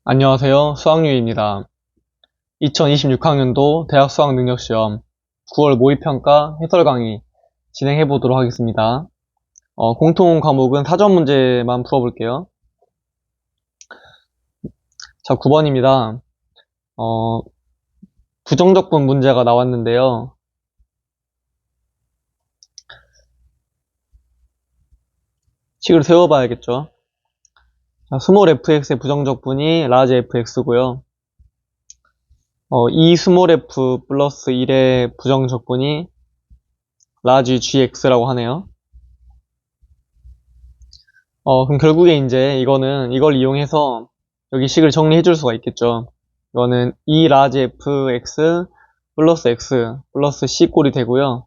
안녕하세요. 수학유입니다. 2026학년도 대학 수학능력시험 9월 모의평가 해설 강의 진행해 보도록 하겠습니다. 공통 과목은 사전 문제만 풀어볼게요. 자, 9번입니다. 부정적분 문제가 나왔는데요. 식을 세워봐야겠죠. 자, 스몰 fx의 부정적분이 라지 fx고요. 이 스몰 f 플러스 1의 부정적분이 라지 gx라고 하네요. 그럼 결국에 이제 이걸 이용해서 여기 식을 정리해 줄 수가 있겠죠. 이거는 2 라지 fx 플러스 x 플러스 c 꼴이 되고요.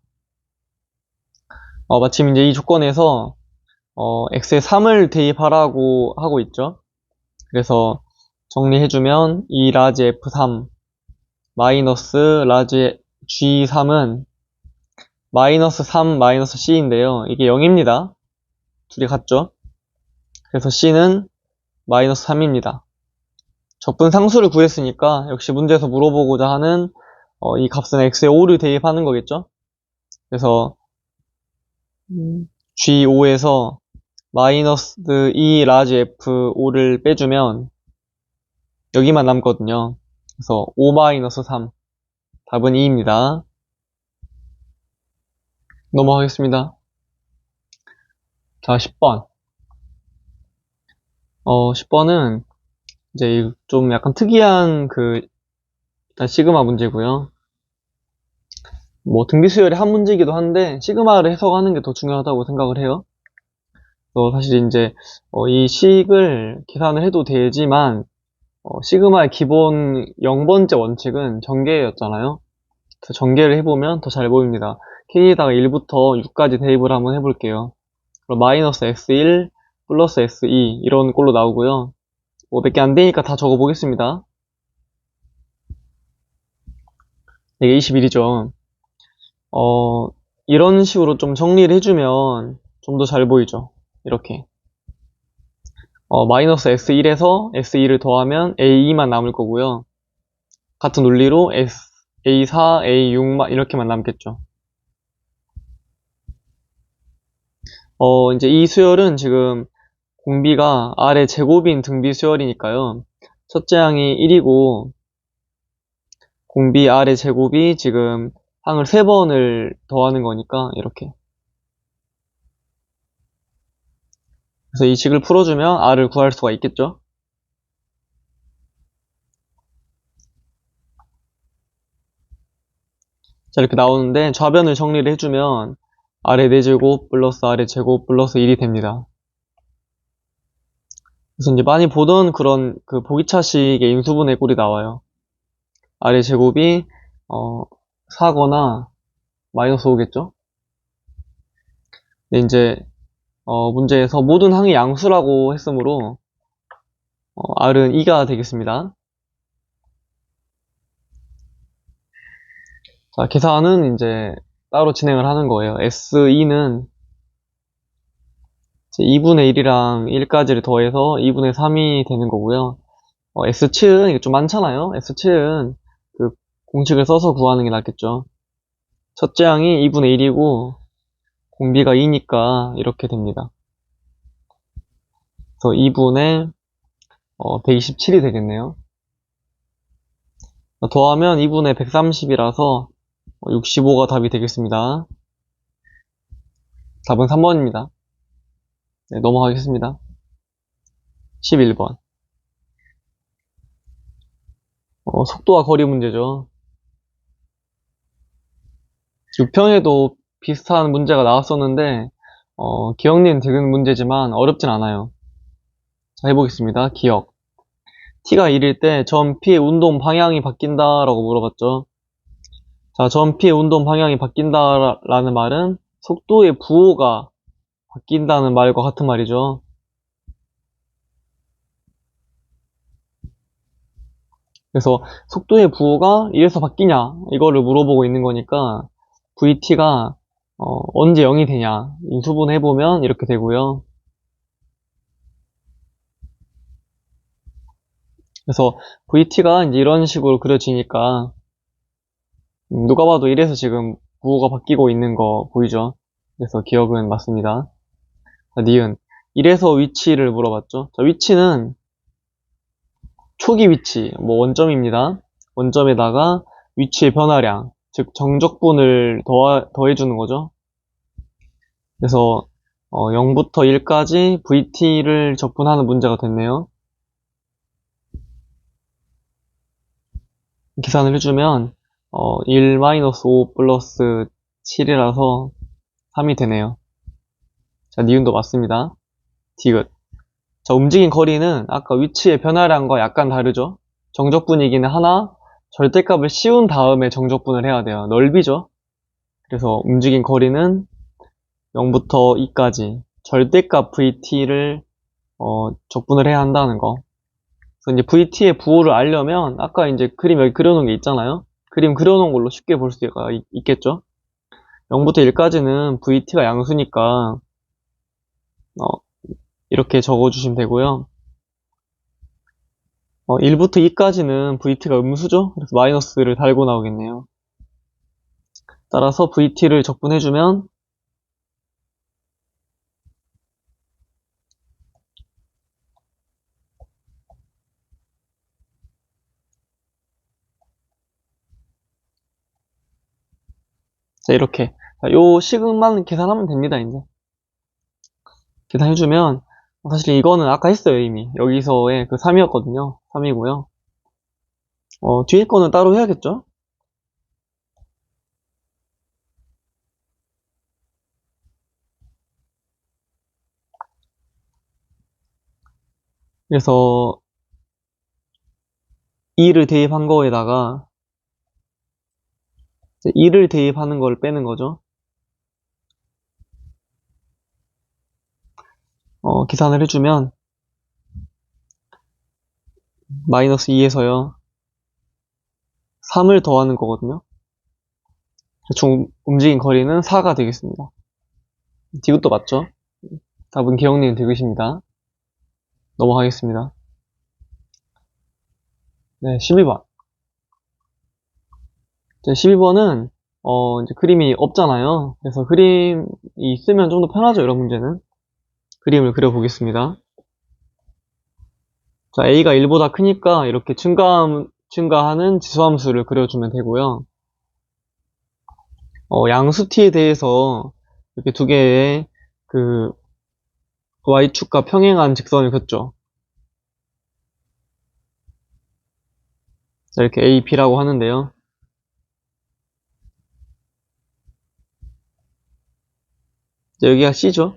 마침 이제 이 조건에서 x에 3을 대입하라고 하고 있죠. 그래서 정리해주면 2 라지 f3 마이너스 라지 g3은 마이너스 3 마이너스 c인데요. 이게 0입니다. 둘이 같죠? 그래서 c는 마이너스 3입니다. 적분 상수를 구했으니까 역시 문제에서 물어보고자 하는 이 값은 x에 5를 대입하는 거겠죠? 그래서 G5에서 마이너스 2 라지 F5를 빼주면 여기만 남거든요. 그래서 5 마이너스 3 답은 2입니다. 넘어가겠습니다. 자, 10번. 10번은 이제 좀 약간 특이한 일단 시그마 문제고요. 뭐 등비 수열의 한 문제이기도 한데 시그마를 해석하는 게 더 중요하다고 생각을 해요. 사실 이제 이 식을 계산을 해도 되지만 시그마의 기본 0번째 원칙은 전개였잖아요. 그래서 전개를 해보면 더 잘 보입니다. k에다가 1부터 6까지 대입을 한번 해볼게요. 그럼 마이너스 x1 플러스 x2 이런 꼴로 나오고요. 뭐 몇 개 안 되니까 다 적어보겠습니다. 이게 21이죠. 이런 식으로 좀 정리를 해주면 좀 더 잘 보이죠. 이렇게. 마이너스 x1에서 x2를 더하면 a2만 남을 거고요. 같은 논리로 a4, a6 이렇게만 남겠죠. 이제 이 수열은 지금 공비가 아래 제곱인 등비 수열이니까요. 첫째 항이 1이고 공비 아래 제곱이 지금 항을 3번을 더하는 거니까 이렇게. 그래서 이 식을 풀어주면 r을 구할 수가 있겠죠. 자, 이렇게 나오는데 좌변을 정리를 해주면 아래 4제곱 플러스 아래 제곱 플러스 1이 됩니다. 그래서 이제 많이 보던 그런 보기차식의 인수분해 꼴이 나와요. 아래 제곱이 4거나 마이너스 5겠죠. 근데 이제 문제에서 모든 항이 양수라고 했으므로 r은 2가 되겠습니다. 자, 계산은 이제 따로 진행을 하는 거예요. S2는 2분의 1이랑 1까지를 더해서 2분의 3이 되는 거고요. S7은 이게 좀 많잖아요. S7은 그 공식을 써서 구하는 게 낫겠죠. 첫째 항이 2분의 1이고 공비가 2니까 이렇게 됩니다. 그래서 2분의 127이 되겠네요. 더하면 2분의 130이라서 65가 답이 되겠습니다. 답은 3번입니다. 네, 넘어가겠습니다. 11번. 속도와 거리 문제죠. 6평에도 비슷한 문제가 나왔었는데 기억니은 되는 문제지만 어렵진 않아요. 자, 해보겠습니다. 기억. t가 1일 때 점 p의 운동 방향이 바뀐다 라고 물어봤죠. 자, 점 p의 운동 방향이 바뀐다 라는 말은 속도의 부호가 바뀐다는 말과 같은 말이죠. 그래서 속도의 부호가 1에서 바뀌냐 이거를 물어보고 있는 거니까 vt가 언제 0이 되냐 인수분 해보면 이렇게 되고요. 그래서 VT가 이제 이런 식으로 그려지니까 누가 봐도 1에서 지금 부호가 바뀌고 있는 거 보이죠? 그래서 기억은 맞습니다. 자, 니은 1에서 위치를 물어봤죠. 자, 위치는 초기 위치, 뭐 원점입니다. 원점에다가 위치의 변화량, 즉 정적분을 더해주는 거죠. 그래서 0부터 1까지 VT를 적분하는 문제가 됐네요. 계산을 해주면 1-5 플러스 7이라서 3이 되네요. 자, 니은도 맞습니다. 디귿. 자, 움직인 거리는 아까 위치의 변화량과 약간 다르죠? 정적분이기는 하나 절대값을 씌운 다음에 정적분을 해야 돼요. 넓이죠? 그래서 움직인 거리는 0부터 2까지 절대값 VT를 적분을 해야 한다는 거. 그래서 이제 VT의 부호를 알려면 아까 이제 그림 여기 그려놓은 게 있잖아요. 그림 그려놓은 걸로 쉽게 볼 수가 있겠죠. 0부터 1까지는 VT가 양수니까 이렇게 적어주시면 되고요. 1부터 2까지는 VT가 음수죠. 그래서 마이너스를 달고 나오겠네요. 따라서 VT를 적분해주면 자, 이렇게 요 식만 계산하면 됩니다. 이제 계산해주면 사실 이거는 아까 했어요. 이미 여기서의 그 3이었거든요. 3이고요. 뒤에 거는 따로 해야겠죠? 그래서 2를 대입한 거에다가 2를 대입하는 걸 빼는 거죠. 계산을 해주면 마이너스 2에서요 3을 더하는 거거든요. 총 움직인 거리는 4가 되겠습니다. 디귿도 맞죠? 답은 기억니은 디귿입니다. 넘어가겠습니다. 네, 12번. 12번은 이제 그림이 없잖아요. 그래서 그림이 있으면 좀 더 편하죠, 이런 문제는. 그림을 그려보겠습니다. 자, a가 1보다 크니까 이렇게 증가하는 지수함수를 그려주면 되고요. 양수 t에 대해서 이렇게 두 개의 그 y축과 평행한 직선을 그었죠. 자, 이렇게 a, b라고 하는데요. 자, 여기가 c죠.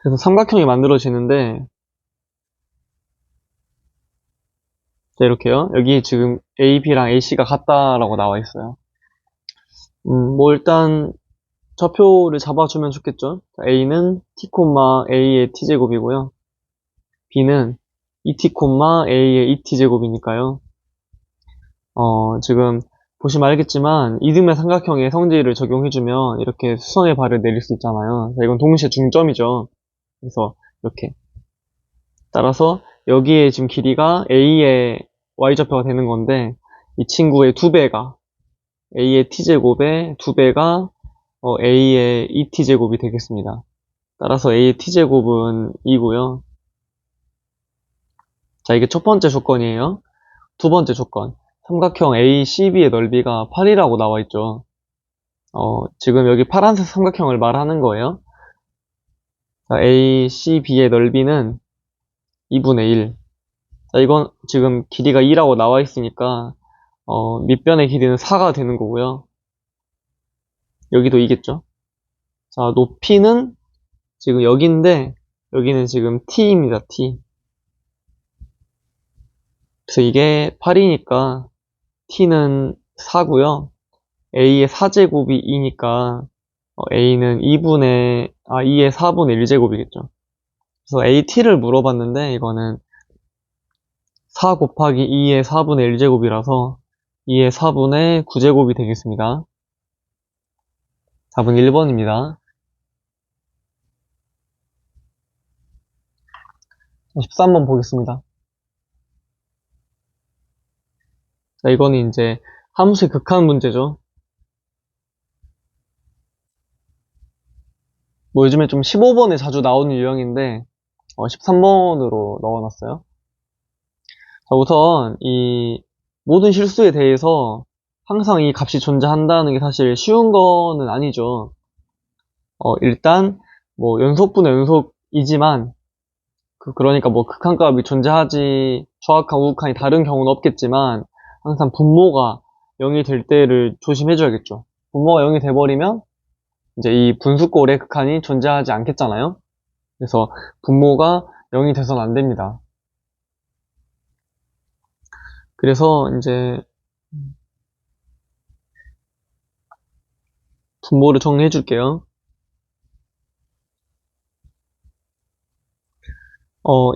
그래서 삼각형이 만들어지는데, 자, 이렇게요. 여기 지금 a, b랑 ac가 같다라고 나와 있어요. 뭐 일단 좌표를 잡아주면 좋겠죠. a는 t, a의 t제곱이고요. b는 2t, a의 2t제곱이니까요. 지금 보시면 알겠지만 이등변 삼각형의 성질을 적용해주면 이렇게 수선의 발을 내릴 수 있잖아요. 자, 이건 동시에 중점이죠. 그래서 이렇게 따라서 여기에 지금 길이가 a의 y좌표가 되는 건데 이 친구의 2배가 a의 t제곱의 2배가 a의 2t제곱이 되겠습니다. 따라서 a의 t제곱은 2고요. 자, 이게 첫 번째 조건이에요. 두 번째 조건. 삼각형 ACB의 넓이가 8이라고 나와 있죠. 지금 여기 파란색 삼각형을 말하는 거예요. 자, ACB의 넓이는 2분의 1. 자, 이건 지금 길이가 2라고 나와 있으니까 밑변의 길이는 4가 되는 거고요. 여기도 2겠죠. 자, 높이는 지금 여기인데 여기는 지금 t입니다. t. 그래서 이게 8이니까 t는 4고요. a의 4제곱이 2니까 a는 2의 4분의 1제곱이겠죠. 그래서 at를 물어봤는데 이거는 4 곱하기 2의 4분의 1제곱이라서 2의 4분의 9제곱이 되겠습니다. 답은 1번입니다. 13번 보겠습니다. 자, 이거는 이제 함수의 극한 문제죠. 뭐 요즘에 좀 15번에 자주 나오는 유형인데 13번으로 넣어놨어요. 자, 우선 이 모든 실수에 대해서 항상 이 값이 존재한다는 게 사실 쉬운 거는 아니죠. 일단 뭐 연속분의 연속이지만 그러니까 뭐 극한값이 존재하지 정확한 우극한이 다른 경우는 없겠지만 항상 분모가 0이 될 때를 조심해줘야겠죠. 분모가 0이 돼버리면 이제 이 분수꼴의 극한이 존재하지 않겠잖아요. 그래서 분모가 0이 돼서는 안 됩니다. 그래서 이제 분모를 정리해 줄게요.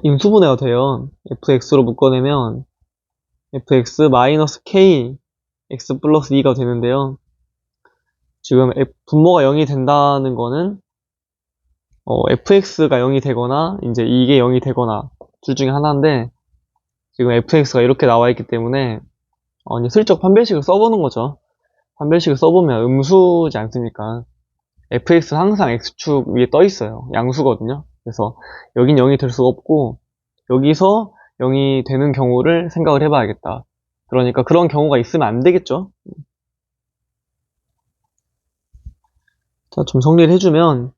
인수분해가 돼요. fx로 묶어내면 fx 마이너스 k x 플러스 2가 되는데요. 지금 분모가 0이 된다는 거는 fx가 0이 되거나 이제 이게 0이 되거나 둘 중에 하나인데 지금 fx가 이렇게 나와 있기 때문에 이제 슬쩍 판별식을 써보는 거죠. 판별식을 써보면 음수지 않습니까? fx는 항상 x축 위에 떠 있어요. 양수거든요. 그래서 여긴 0이 될 수가 없고 여기서 0이 되는 경우를 생각을 해봐야겠다. 그러니까 그런 경우가 있으면 안 되겠죠. 자, 좀 정리를 해주면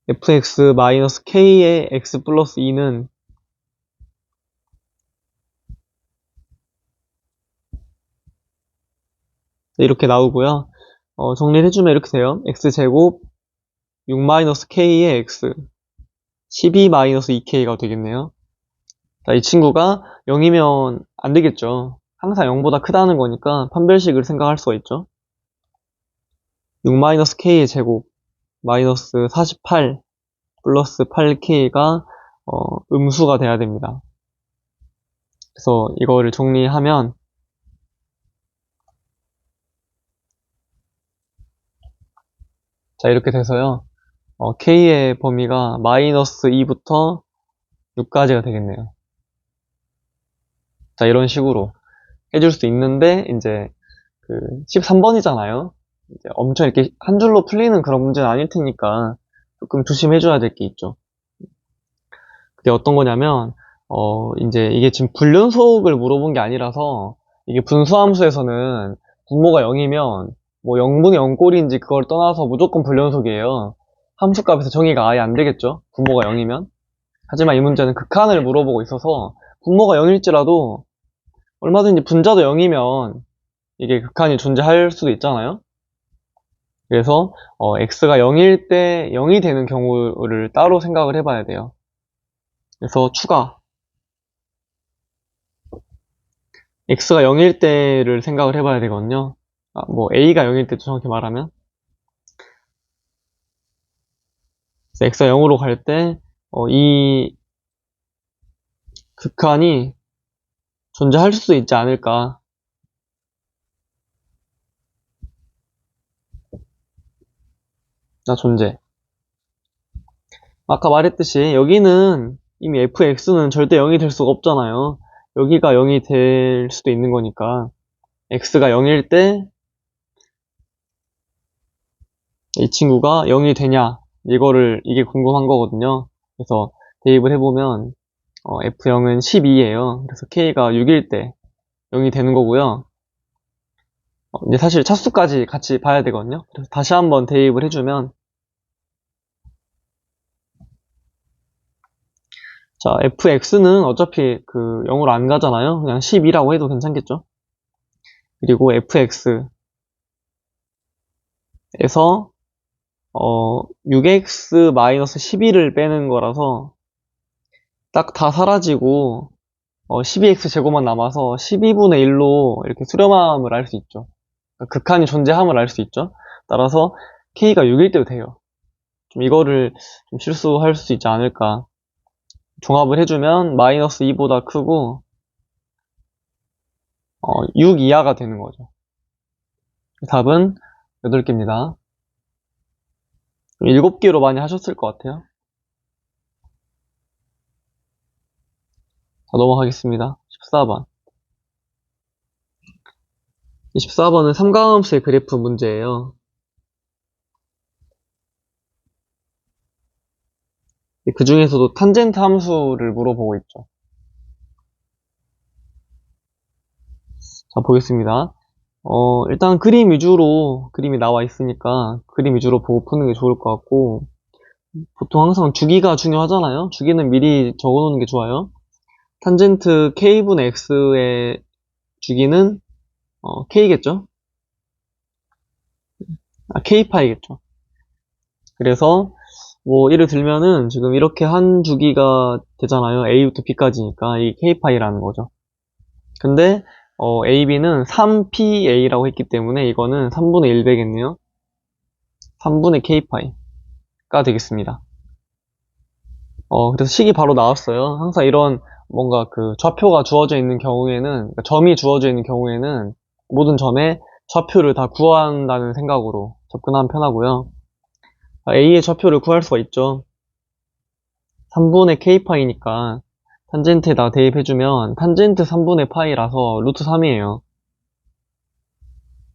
fx-k의 x 플러스 2는 이렇게 나오고요. 정리를 해주면 이렇게 돼요. x제곱 6-k의 x 12-2k가 되겠네요. 자, 이 친구가 0이면 안 되겠죠. 항상 0보다 크다는 거니까 판별식을 생각할 수가 있죠. 6-k의 제곱 마이너스 48 플러스 8k가 음수가 돼야 됩니다. 그래서 이거를 정리하면 자, 이렇게 돼서요. k의 범위가 마이너스 2부터 6까지가 되겠네요. 자, 이런 식으로 해줄 수 있는데 이제 그 13번이잖아요. 이제 엄청 이렇게 한 줄로 풀리는 그런 문제는 아닐 테니까 조금 조심해줘야 될 게 있죠. 근데 어떤 거냐면 이제 이게 지금 불연속을 물어본 게 아니라서 이게 분수함수에서는 분모가 0이면 뭐 0분의 0꼴인지 그걸 떠나서 무조건 불연속이에요. 함수값에서 정의가 아예 안 되겠죠. 분모가 0이면. 하지만 이 문제는 극한을 물어보고 있어서 분모가 0일지라도 얼마든지 분자도 0이면 이게 극한이 존재할 수도 있잖아요. 그래서 x가 0일 때 0이 되는 경우를 따로 생각을 해봐야 돼요. 그래서 추가 x가 0일 때를 생각을 해봐야 되거든요. 뭐 a가 0일 때 정확히 말하면 x가 0으로 갈 때 이 극한이 존재할 수도 있지 않을까. 존재. 아까 말했듯이 여기는 이미 fx는 절대 0이 될 수가 없잖아요. 여기가 0이 될 수도 있는 거니까 x가 0일 때 이 친구가 0이 되냐 이게 궁금한 거거든요. 그래서 대입을 해보면 f0은 12예요. 그래서 k가 6일 때 0이 되는 거고요. 이제 사실 차수까지 같이 봐야 되거든요. 그래서 다시 한번 대입을 해주면 자, fx는 어차피 그 0으로 안 가잖아요. 그냥 12라고 해도 괜찮겠죠? 그리고 fx에서 6x-12를 빼는 거라서 딱 다 사라지고 12x 제곱만 남아서 12분의 1로 이렇게 수렴함을 알 수 있죠. 그러니까 극한이 존재함을 알 수 있죠. 따라서 k가 6일 때도 돼요. 좀 이거를 좀 실수할 수 있지 않을까. 종합을 해주면 마이너스 2보다 크고 6 이하가 되는 거죠. 답은 8개입니다. 7개로 많이 하셨을 것 같아요. 넘어가겠습니다. 14번. 24번은 삼각함수의 그래프 문제예요. 그 중에서도 탄젠트 함수를 물어보고 있죠. 자, 보겠습니다. 일단 그림 위주로 그림이 나와 있으니까 그림 위주로 보고 푸는 게 좋을 것 같고, 보통 항상 주기가 중요하잖아요. 주기는 미리 적어 놓는 게 좋아요. 탄젠트 k분의 x의 주기는 k겠죠? k파이겠죠. 그래서 뭐 예를 들면은 지금 이렇게 한 주기가 되잖아요. a부터 b까지니까 이 k파이라는 거죠. 근데 ab는 3pa라고 했기 때문에 이거는 3분의 1 되겠네요. 3분의 k파이가 되겠습니다. 그래서 식이 바로 나왔어요. 항상 이런 뭔가 그 좌표가 주어져 있는 경우에는, 그러니까 점이 주어져 있는 경우에는 모든 점에 좌표를 다 구한다는 생각으로 접근하면 편하고요. a의 좌표를 구할 수가 있죠. 3분의 k파이니까 탄젠트에다가 대입해주면 탄젠트 3분의 파이라서 루트 3이에요.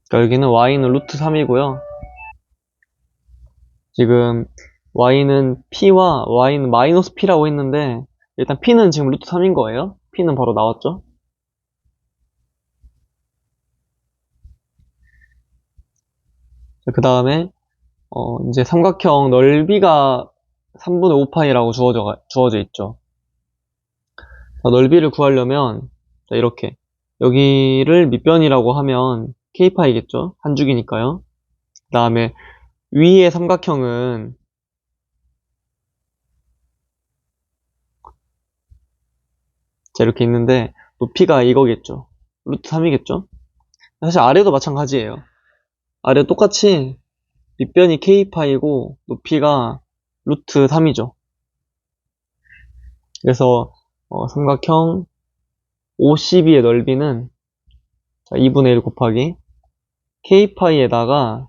그러니까 여기는 y는 루트 3이고요. 지금 y는 p와 y는 마이너스 p라고 했는데 일단 p는 지금 루트 3인 거예요. p는 바로 나왔죠. 그 다음에 이제 삼각형 넓이가 3분의 5파이라고 주어져 있죠. 자, 넓이를 구하려면 자, 이렇게 여기를 밑변이라고 하면 k파이겠죠. 한 줄기니까요. 그 다음에 위의 삼각형은 자, 이렇게 있는데 높이가 이거겠죠. 루트 3이겠죠. 사실 아래도 마찬가지예요. 아래 똑같이 밑변이 k파이고 높이가 루트 3이죠. 그래서 삼각형 OCB의 넓이는 자, 2분의 1 곱하기 k파이에다가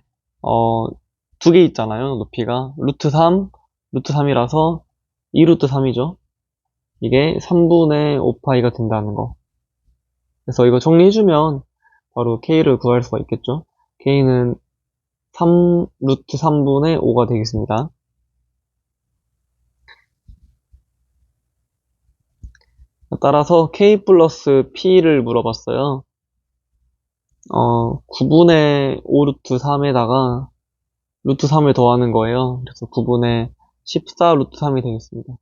두 개 있잖아요. 높이가 루트 3, 루트 3이라서 2루트 3이죠. 이게 3분의 5파이가 된다는 거. 그래서 이거 정리해주면 바로 k를 구할 수가 있겠죠. k는 3 루트 3분의 5가 되겠습니다. 따라서 k 플러스 p를 물어봤어요. 9분의 5 루트 3에다가 루트 3을 더하는 거예요. 그래서 9분의 14 루트 3이 되겠습니다.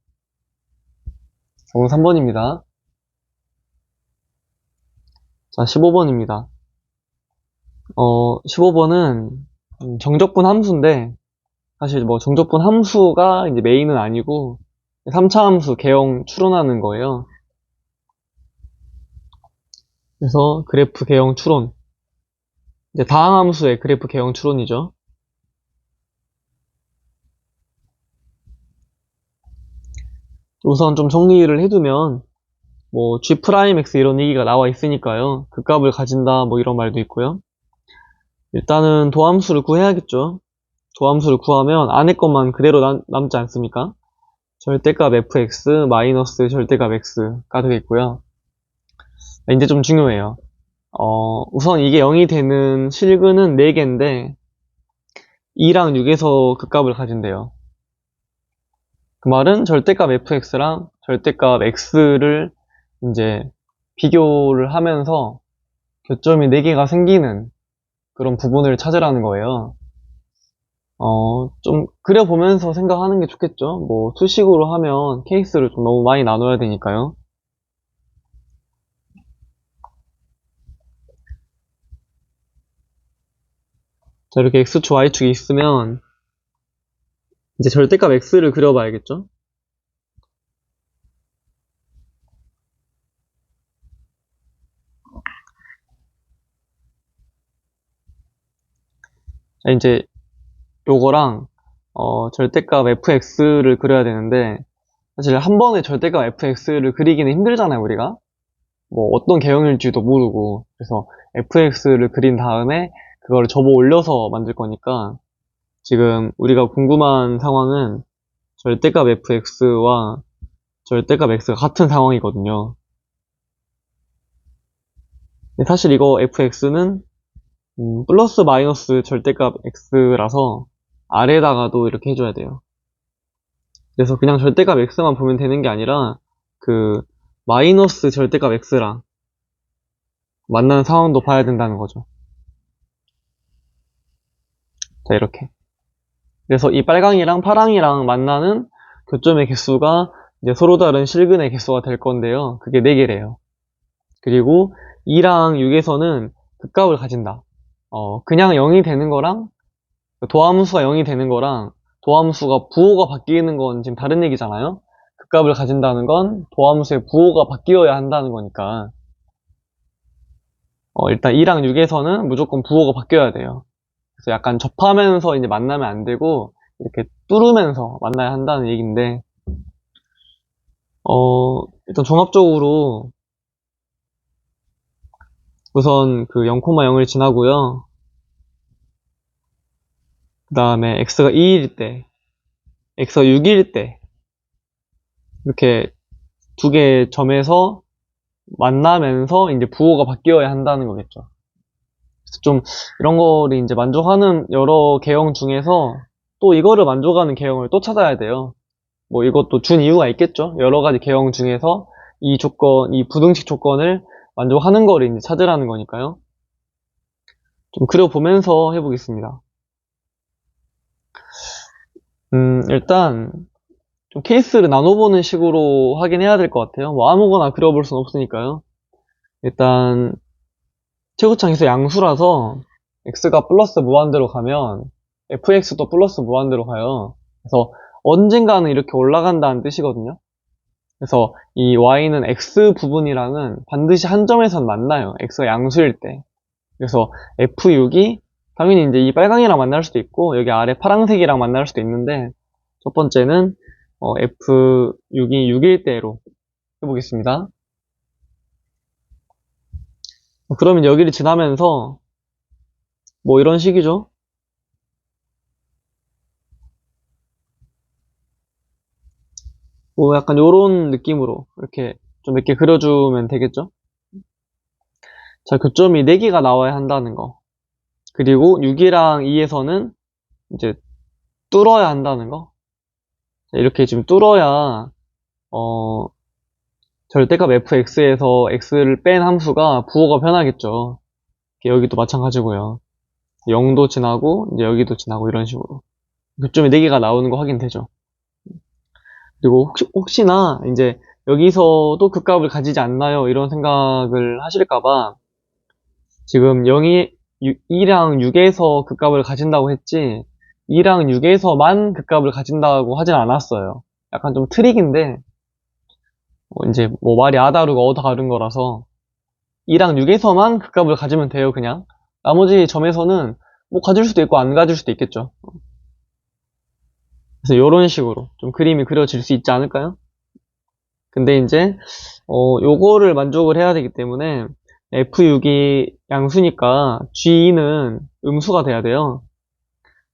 정답은 3번입니다. 자, 15번입니다. 15번은 정적분 함수인데 사실 뭐 정적분 함수가 이제 메인은 아니고 3차 함수 개형 추론하는 거예요. 그래서 그래프 개형 추론, 이제 다항함수의 그래프 개형 추론이죠. 우선 좀 정리를 해두면 뭐 G'X 이런 얘기가 나와 있으니까요. 그 값을 가진다 뭐 이런 말도 있고요. 일단은 도함수를 구해야겠죠. 도함수를 구하면 안에 것만 그대로 남지 않습니까? 절대값 fx 마이너스 절대값 x가 되겠고요. 이제 좀 중요해요. 우선 이게 0이 되는 실근은 4개인데 2랑 6에서 그 값을 가진대요. 그 말은 절대값 fx랑 절대값 x를 이제 비교를 하면서 교점이 4개가 생기는 그런 부분을 찾으라는 거예요. 좀 그려보면서 생각하는 게 좋겠죠. 뭐 수식으로 하면 케이스를 좀 너무 많이 나눠야 되니까요. 자, 이렇게 x축, y축이 있으면 이제 절대값 x를 그려봐야겠죠. 자, 이제 요거랑 절대값 fx를 그려야 되는데 사실 한 번에 절대값 fx를 그리기는 힘들잖아요, 우리가. 뭐 어떤 개형일지도 모르고. 그래서 fx를 그린 다음에 그걸 접어 올려서 만들 거니까 지금 우리가 궁금한 상황은 절대값 fx와 절대값 x가 같은 상황이거든요. 사실 이거 fx는 플러스 마이너스 절대값 x라서 아래에다가도 이렇게 해줘야 돼요. 그래서 그냥 절대값 x만 보면 되는 게 아니라 그 마이너스 절대값 x랑 만나는 상황도 봐야 된다는 거죠. 자, 이렇게. 그래서 이 빨강이랑 파랑이랑 만나는 교점의 개수가 이제 서로 다른 실근의 개수가 될 건데요. 그게 4개래요. 그리고 2랑 6에서는 극값을 가진다. 그냥 0이 되는 거랑 도함수가 0이 되는 거랑 도함수가 부호가 바뀌는 건 지금 다른 얘기잖아요. 극값을 가진다는 건 도함수의 부호가 바뀌어야 한다는 거니까 일단 2랑 6에서는 무조건 부호가 바뀌어야 돼요. 그래서 약간 접하면서 이제 만나면 안 되고 이렇게 뚫으면서 만나야 한다는 얘기인데 일단 종합적으로 우선 그 0,0을 지나고요. 그 다음에 x가 2일 때, x가 6일 때 이렇게 두 개의 점에서 만나면서 이제 부호가 바뀌어야 한다는 거겠죠. 그래서 좀 이런 거를 이제 만족하는 여러 계형 중에서 또 이거를 만족하는 계형을 또 찾아야 돼요. 뭐 이것도 준 이유가 있겠죠. 여러 가지 계형 중에서 이 조건, 이 부등식 조건을 만족하는 거를 이제 찾으라는 거니까요. 좀 그려보면서 해보겠습니다. 일단 좀 케이스를 나눠보는 식으로 하긴 해야 될 것 같아요. 뭐 아무거나 그려볼 순 없으니까요. 일단 최고창에서 양수라서 x가 플러스 무한대로 가면 fx도 플러스 무한대로 가요. 그래서 언젠가는 이렇게 올라간다는 뜻이거든요. 그래서 이 y는 x 부분이랑은 반드시 한 점에선 만나요. x가 양수일 때. 그래서 f6이 당연히 이제 이 빨강이랑 만날 수도 있고 여기 아래 파란색이랑 만날 수도 있는데 첫 번째는 f6이 6일 때로 해보겠습니다. 그러면 여기를 지나면서 뭐 이런 식이죠. 뭐 약간 요런 느낌으로 이렇게 좀 몇 개 그려주면 되겠죠. 자, 교점이 4개가 나와야 한다는 거. 그리고 6이랑 2에서는 이제 뚫어야 한다는 거. 자, 이렇게 지금 뚫어야 절대값 fx에서 x를 뺀 함수가 부호가 변하겠죠. 여기도 마찬가지고요. 0도 지나고 이제 여기도 지나고 이런 식으로 교점이 4개가 나오는 거 확인되죠. 그리고 혹시나 이제 여기서도 극값을 가지지 않나요? 이런 생각을 하실까봐 지금 2랑 6에서 극값을 가진다고 했지 2랑 6에서만 극값을 가진다고 하진 않았어요. 약간 좀 트릭인데 이제 뭐 말이 아다르고 어다른 거라서 2랑 6에서만 극값을 가지면 돼요. 그냥 나머지 점에서는 뭐 가질 수도 있고 안 가질 수도 있겠죠. 그래서 이런 식으로 좀 그림이 그려질 수 있지 않을까요? 근데 이제 요거를 만족을 해야 되기 때문에 F6이 양수니까 G2는 음수가 돼야 돼요.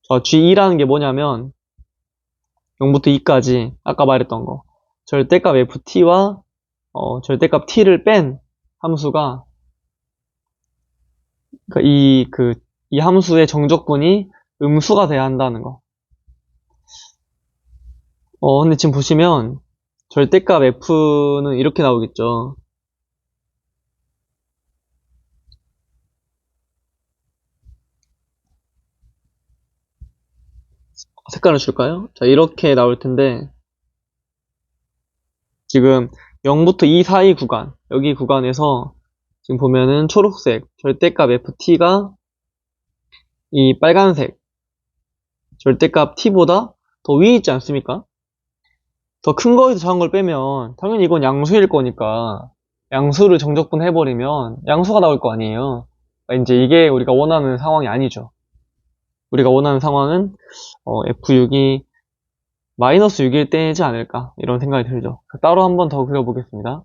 G2라는 게 뭐냐면 0부터 2까지 아까 말했던 거 절대값 FT와 절대값 T를 뺀 함수가 그러니까 이 함수의 정적분이 음수가 돼야 한다는 거. 근데 지금 보시면 절대값 F는 이렇게 나오겠죠. 색깔을 줄까요? 자, 이렇게 나올 텐데 지금 0부터 2 사이 구간 여기 구간에서 지금 보면은 초록색 절대값 ft가 이 빨간색 절대값 t보다 더 위에 있지 않습니까? 더 큰 거에서 작은 걸 빼면 당연히 이건 양수일 거니까 양수를 정적분 해버리면 양수가 나올 거 아니에요. 그러니까 이제 이게 우리가 원하는 상황이 아니죠. 우리가 원하는 상황은 f6이 마이너스 6일 때지 않을까 이런 생각이 들죠. 따로 한번 더 그려보겠습니다.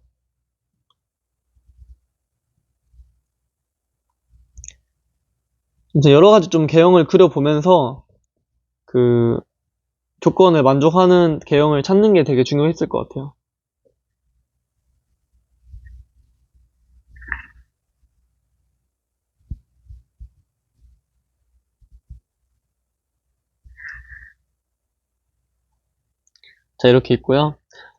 이제 여러 가지 좀 계형을 그려보면서 그 조건을 만족하는 계형을 찾는 게 되게 중요했을 것 같아요. 자, 이렇게 있고요.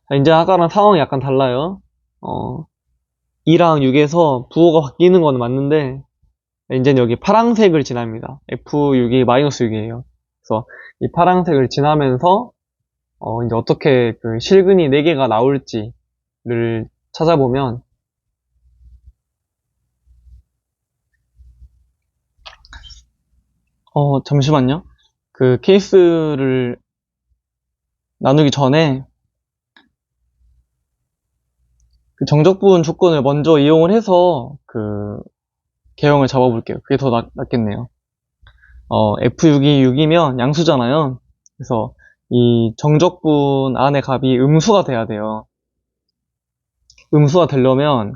자, 이제 아까랑 상황이 약간 달라요. 2랑 6에서 부호가 바뀌는 건 맞는데, 이제는 여기 파란색을 지납니다. F6이 마이너스 6이에요. 그래서 이 파란색을 지나면서, 이제 어떻게 그 실근이 4개가 나올지를 찾아보면, 잠시만요. 그 케이스를 나누기 전에 그 정적분 조건을 먼저 이용을 해서 그 개형을 잡아볼게요. 그게 더 낫겠네요. F6이 6이면 양수잖아요. 그래서 이 정적분 안에 값이 음수가 돼야 돼요. 음수가 되려면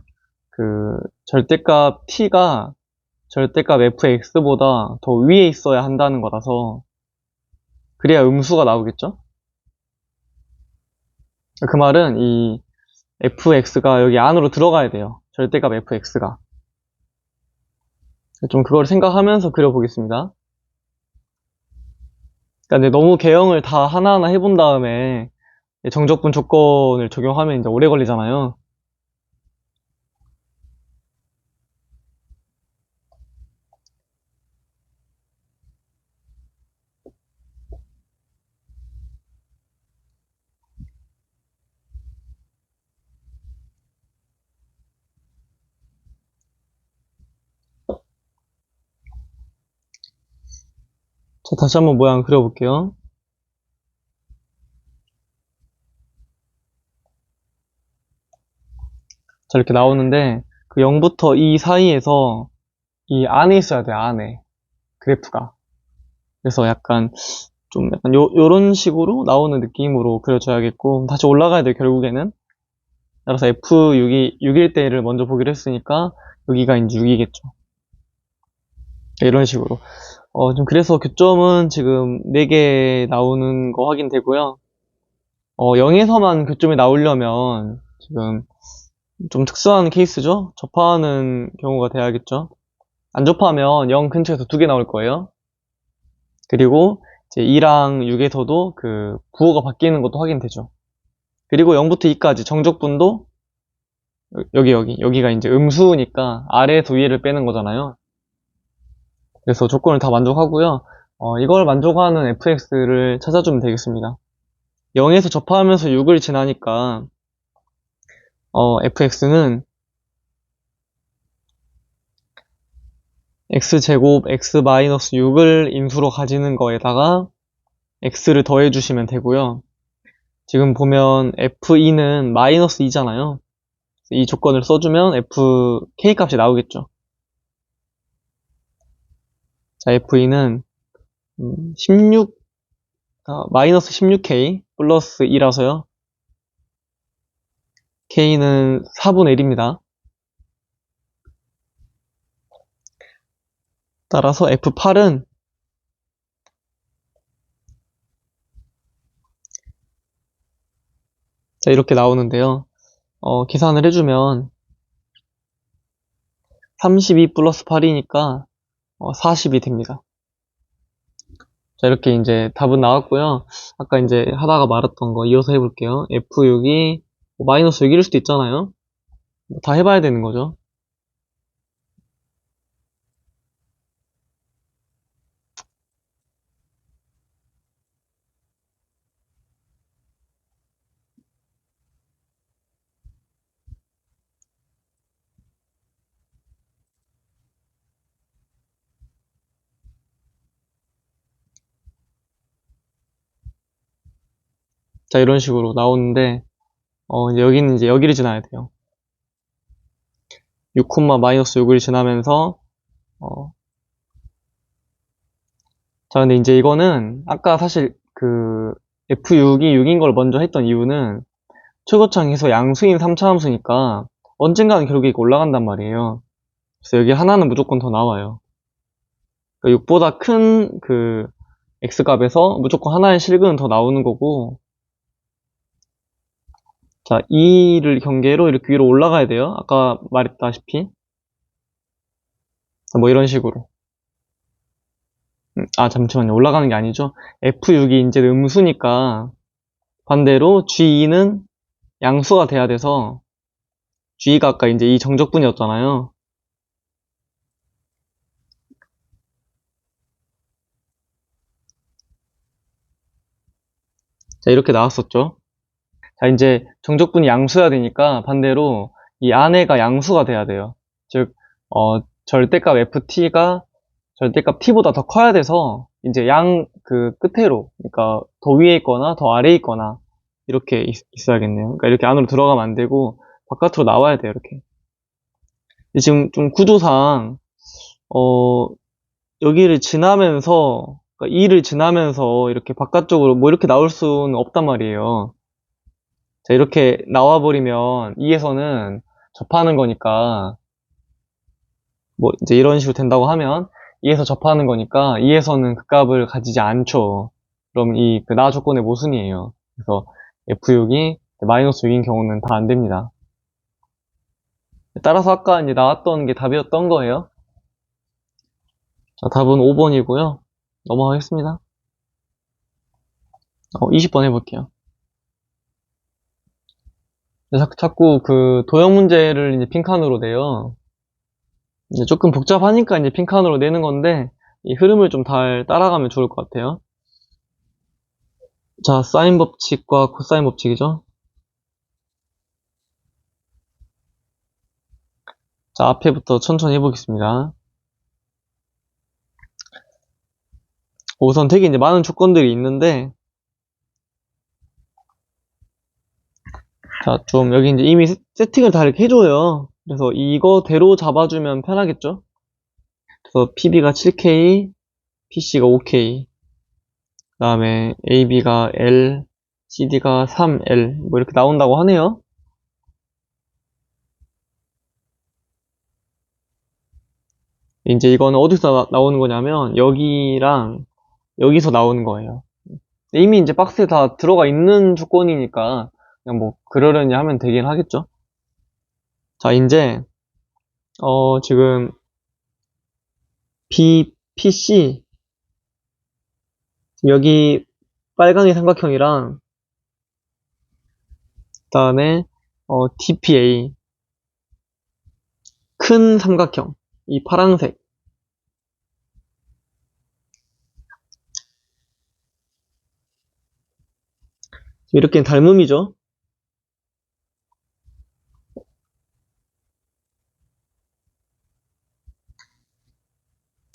그 절대값 t가 절대값 fx보다 더 위에 있어야 한다는 거라서 그래야 음수가 나오겠죠? 그 말은 이 fx가 여기 안으로 들어가야 돼요. 절대값 fx가. 좀 그걸 생각하면서 그려보겠습니다. 그러니까 너무 개형을 다 하나하나 해본 다음에 정적분 조건을 적용하면 이제 오래 걸리잖아요. 자, 다시 한번 모양 그려볼게요. 자, 이렇게 나오는데 그 0부터 2 사이에서 이 안에 있어야 돼요, 안에. 그래프가. 그래서 약간 좀 약간 요런 식으로 나오는 느낌으로 그려줘야겠고 다시 올라가야 돼요, 결국에는. 따라서 F6이 6일 때를 먼저 보기로 했으니까 여기가 이제 6이겠죠. 이런 식으로. 좀 그래서 교점은 지금 4개 나오는 거 확인되고요. 0에서만 교점이 나오려면 지금 좀 특수한 케이스죠? 접하는 경우가 돼야겠죠? 안 접하면 0 근처에서 2개 나올 거예요. 그리고 이제 2랑 6에서도 그 부호가 바뀌는 것도 확인되죠. 그리고 0부터 2까지 정적분도 여기가 이제 음수니까 아래에서 위를 빼는 거잖아요. 그래서 조건을 다 만족하고요. 이걸 만족하는 fx를 찾아주면 되겠습니다. 0에서 접하면서 6을 지나니까 fx는 x제곱 x-6을 인수로 가지는 거에다가 x를 더해주시면 되고요. 지금 보면 f2는 마이너스 2잖아요. 이 조건을 써주면 k 값이 나오겠죠. 자, f2는 마이너스 16k 플러스 2라서요. k는 4분의 1입니다. 따라서 F8은 자, 이렇게 나오는데요. 계산을 해주면 32 플러스 8이니까 40이 됩니다. 자, 이렇게 이제 답은 나왔고요. 아까 이제 하다가 말았던 거 이어서 해볼게요. F6이 마이너스 6일 수도 있잖아요. 다 해봐야 되는 거죠. 자, 이런 식으로 나오는데 이제 여기는 이제 여기를 지나야 돼요. 6, 마이너스 6을 지나면서 자, 근데 이제 이거는 아까 사실 그 F6이 6인 걸 먼저 했던 이유는 최고창에서 양수인 3차 함수니까 언젠가는 결국에 이거 올라간단 말이에요. 그래서 여기 하나는 무조건 더 나와요. 그러니까 6보다 큰 그 x값에서 무조건 하나의 실근은 더 나오는 거고, 자, 2를 경계로 이렇게 위로 올라가야 돼요. 아까 말했다시피. 뭐 이런 식으로. 잠시만요. 올라가는 게 아니죠. F6이 이제 음수니까 반대로 G2는 양수가 돼야 돼서 G가 아까 이제 이 정적분이었잖아요. 자, 이렇게 나왔었죠. 자, 이제 정적분이 양수여야 되니까 반대로 이 안에가 양수가 돼야 돼요. 즉, 절대값 ft가 절대값 t보다 더 커야 돼서 이제 그 끝으로, 그러니까 더 위에 있거나 더 아래에 있거나 이렇게 있어야겠네요. 그러니까 이렇게 안으로 들어가면 안 되고 바깥으로 나와야 돼요. 이렇게. 지금 좀 구조상 여기를 지나면서, 그러니까 2를 지나면서 이렇게 바깥쪽으로 뭐 이렇게 나올 수는 없단 말이에요. 자, 이렇게 나와버리면 2에서는 접하는 거니까, 뭐 이제 이런 식으로 된다고 하면 2에서 접하는 거니까 2에서는 그 값을 가지지 않죠. 그럼 그 나 조건의 모순이에요. 그래서 F6이 마이너스 6인 경우는 다 안 됩니다. 따라서 아까 이제 나왔던 게 답이었던 거예요. 자, 답은 5번이고요. 넘어가겠습니다. 20번 해볼게요. 자꾸 그 도형 문제를 이제 빈칸으로 내요. 이제 조금 복잡하니까 이제 빈칸으로 내는 건데, 이 흐름을 좀 잘 따라가면 좋을 것 같아요. 자, 사인 법칙과 코사인 법칙이죠. 자, 앞에부터 천천히 해보겠습니다. 우선 되게 이제 많은 조건들이 있는데, 자, 좀 여기 이제 이미 세팅을 다 이렇게 해줘요. 그래서 이거대로 잡아주면 편하겠죠? 그래서 PB가 7K, PC가 5K, 그 다음에 AB가 L, CD가 3L, 뭐 이렇게 나온다고 하네요. 이제 이거는 어디서 나오는 거냐면, 여기랑 여기서 나오는 거예요. 이미 이제 박스에 다 들어가 있는 조건이니까, 그냥 뭐, 그러려니 하면 되긴 하겠죠? 자, 이제, 지금, PC, 여기 빨강이 삼각형이랑, 그 다음에, DPA, 큰 삼각형, 이 파란색. 이렇게 닮음이죠?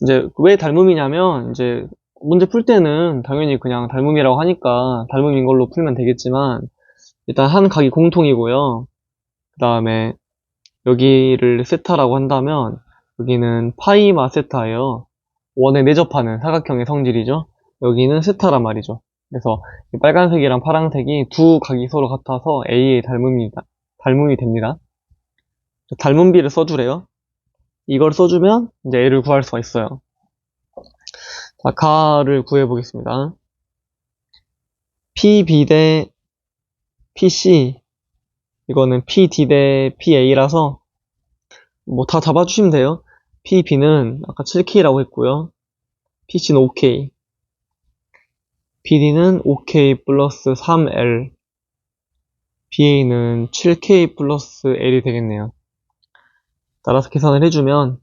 이제 왜 닮음이냐면, 이제 문제 풀 때는 당연히 그냥 닮음이라고 하니까 닮음인 걸로 풀면 되겠지만, 일단 한 각이 공통이고요. 그 다음에 여기를 세타라고 한다면 여기는 파이마 세타예요. 원에 내접하는 사각형의 성질이죠. 여기는 세타란 말이죠. 그래서 빨간색이랑 파란색이 두 각이 서로 같아서 A의 닮음이 됩니다. 닮음비를 써주래요. 이걸 써주면 이제 A를 구할 수가 있어요. 자, 가를 구해보겠습니다. PB 대 PC, 이거는 PD 대 PA라서 뭐 다 잡아주시면 돼요. PB는 아까 7K라고 했고요. PC는 5K. PD는 5K 플러스 3L. BA는 7K 플러스 L이 되겠네요. 따라서 계산을 해주면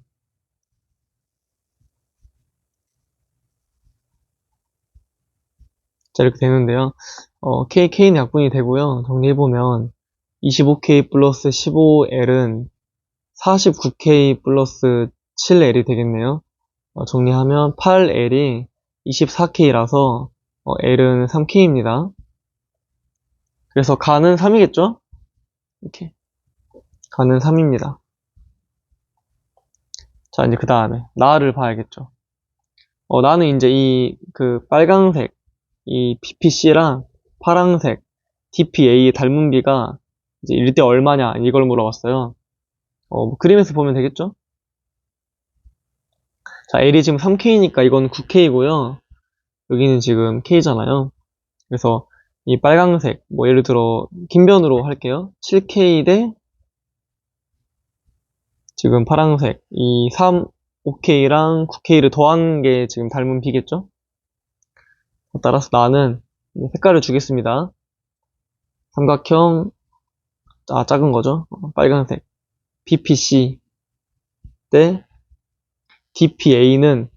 자, 이렇게 되는데요. K는 약분이 되고요. 정리해보면 25K 플러스 15L은 49K 플러스 7L이 되겠네요. 정리하면 8L이 24K라서 L은 3K입니다. 그래서 가는 3이겠죠? 이렇게 가는 3입니다. 자, 이제 그 다음에 나를 봐야겠죠. 나는 이제 그 빨강색 이 PPC랑 파랑색 DPA의 닮은비가 이제 1대 얼마냐 이걸 물어봤어요. 뭐 그림에서 보면 되겠죠? 자, L이 지금 3K니까 이건 9K고요. 여기는 지금 K잖아요. 그래서 이 빨강색, 뭐 예를 들어 긴변으로 할게요. 7K 대 지금 파랑색, 이 5K랑 9K를 더한 게 지금 닮은 비겠죠? 따라서 나는 색깔을 주겠습니다. 삼각형, 작은 거죠. 빨간색. PPC 대 DPA는,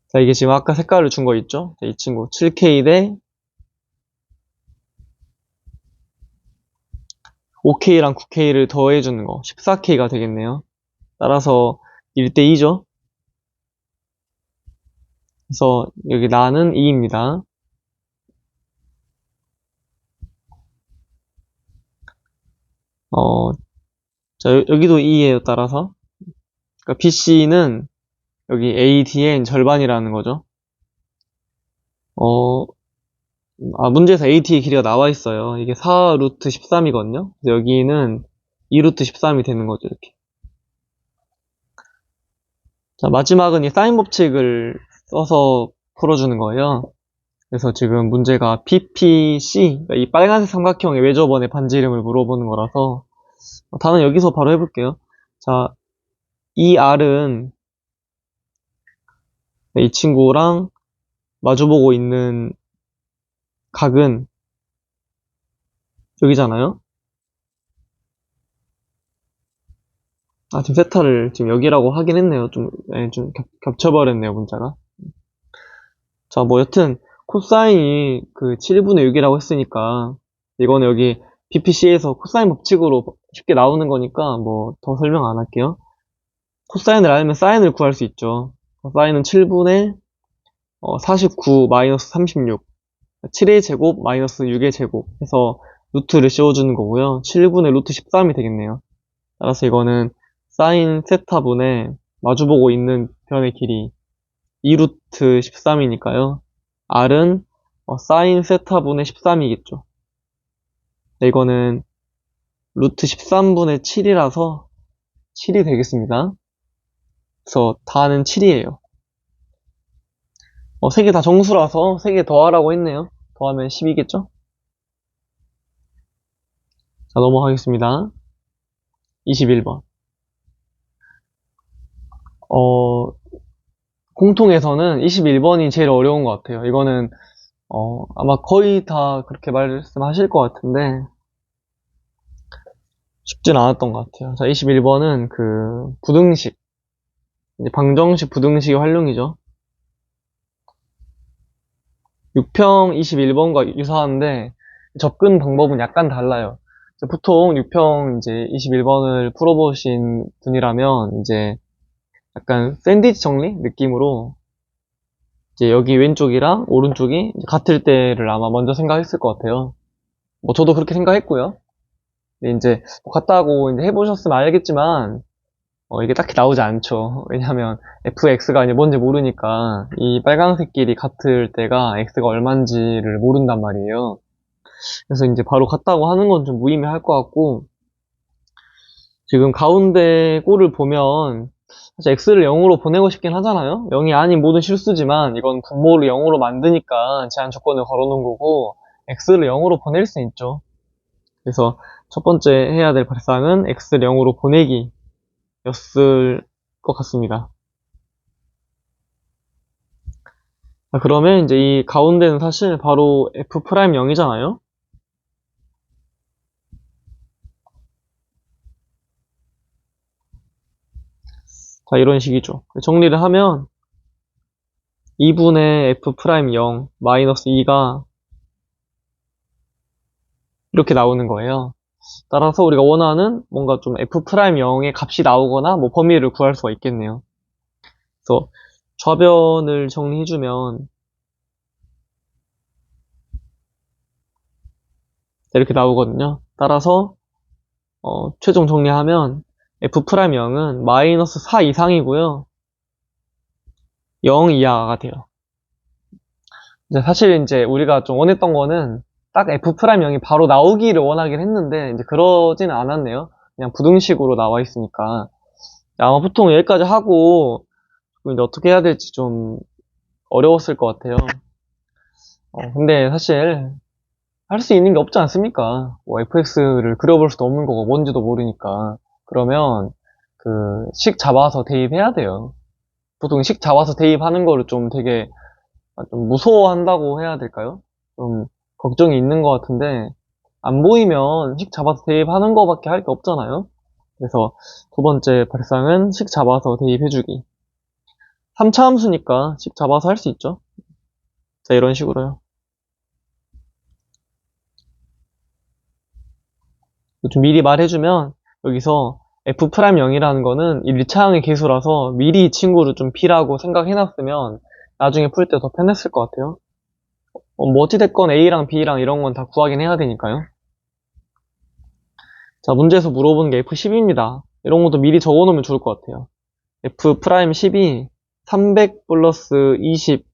자, 이게 지금 아까 색깔을 준 거 있죠? 자, 이 친구 7K 대 5K랑 9K를 더해주는 거 14K가 되겠네요. 따라서 1대2죠. 그래서 여기 나는 2입니다. 자, 여기도 2예요. 따라서. 그러니까 BC는 여기 ADN 절반이라는 거죠. 문제에서 AT의 길이가 나와 있어요. 이게 4 루트 13이거든요. 여기는 2 루트 13이 되는 거죠, 이렇게. 자, 마지막은 이 사인 법칙을 써서 풀어주는 거예요. 그래서 지금 문제가 PPC, 그러니까 이 빨간색 삼각형의 외접원의 반지 이름을 물어보는 거라서 단은 여기서 바로 해볼게요. 자, 이 R은 이 친구랑 마주보고 있는 각은 여기잖아요. 지금 세타를 지금 여기라고 하긴 했네요. 좀 겹쳐버렸네요, 문자가. 자, 뭐 여튼 코사인이 그 7분의 6이라고 했으니까 이거는 여기 BPC에서 코사인 법칙으로 쉽게 나오는 거니까 뭐 더 설명 안 할게요. 코사인을 알면 사인을 구할 수 있죠. 사인은 7분의 49 마이너스 36, 7의 제곱 마이너스 6의 제곱 해서 루트를 씌워주는 거고요. 7분의 루트 13이 되겠네요. 따라서 이거는 사인 세타분의 마주보고 있는 변의 길이 2루트 13이니까요. R은 사인 세타분의 13이겠죠. 이거는 루트 13분의 7이라서 7이 되겠습니다. 그래서 다는 7이에요. 세 개 다 정수라서 3개 더하라고 했네요. 더하면 10이겠죠? 자, 넘어가겠습니다. 21번. 공통에서는 21번이 제일 어려운 것 같아요. 이거는 아마 거의 다 그렇게 말씀하실 것 같은데 쉽진 않았던 것 같아요. 자, 21번은 그 부등식, 이제 방정식 부등식의 활용이죠. 6평 21번과 유사한데 접근 방법은 약간 달라요. 보통 6평 이제 21번을 풀어보신 분이라면 이제 약간 샌드위치 정리 느낌으로 이제 여기 왼쪽이랑 오른쪽이 같을 때를 아마 먼저 생각했을 것 같아요. 뭐 저도 그렇게 생각했고요. 근데 이제 뭐 같다고 이제 해보셨으면 알겠지만 이게 딱히 나오지 않죠. 왜냐하면 fx가 이제 뭔지 모르니까 이 빨간색 길이 같을 때가 x가 얼마인지를 모른단 말이에요. 그래서 이제 바로 같다고 하는 건 좀 무의미할 것 같고, 지금 가운데 꼴을 보면 사실 x를 0으로 보내고 싶긴 하잖아요. 0이 아닌 모든 실수지만 이건 분모를 0으로 만드니까 제한 조건을 걸어놓은 거고 x를 0으로 보낼 수 있죠. 그래서 첫 번째 해야 될 발상은 x를 0으로 보내기 였을 것 같습니다. 자, 그러면 이제 이 가운데는 사실 바로 f'0이잖아요. 자, 이런 식이죠. 정리를 하면 2분의 f'0 마이너스 2가 이렇게 나오는 거예요. 따라서 우리가 원하는 뭔가 좀 f'0의 값이 나오거나 뭐 범위를 구할 수가 있겠네요. 그래서 좌변을 정리해주면 이렇게 나오거든요. 따라서 최종 정리하면 f'0은 마이너스 4 이상이고요. 0 이하가 돼요. 사실 이제 우리가 좀 원했던 거는 딱 f'0이 바로 나오기를 원하긴 했는데 이제 그러지는 않았네요. 그냥 부등식으로 나와 있으니까. 아마 보통 여기까지 하고 이제 어떻게 해야 될지 좀 어려웠을 것 같아요. 근데 사실 할 수 있는 게 없지 않습니까? 뭐 fx를 그려볼 수도 없는 거고 뭔지도 모르니까. 그러면 그 식 잡아서 대입해야 돼요. 보통 식 잡아서 대입하는 거를 좀 되게 좀 무서워한다고 해야 될까요? 좀 걱정이 있는 것 같은데, 안 보이면 식 잡아서 대입하는 거밖에 할 게 없잖아요. 그래서 두 번째 발상은 식 잡아서 대입해주기. 3차 함수니까 식 잡아서 할 수 있죠. 자, 이런 식으로요. 좀 미리 말해주면 여기서 F'0이라는 거는 1차항의 계수라서 미리 이 친구를 좀 B라고 생각해놨으면 나중에 풀 때 더 편했을 것 같아요. 뭐 어찌됐건 A랑 B랑 이런 건 다 구하긴 해야 되니까요. 자, 문제에서 물어보는 게 F10입니다. 이런 것도 미리 적어놓으면 좋을 것 같아요. F'10이 300 플러스 20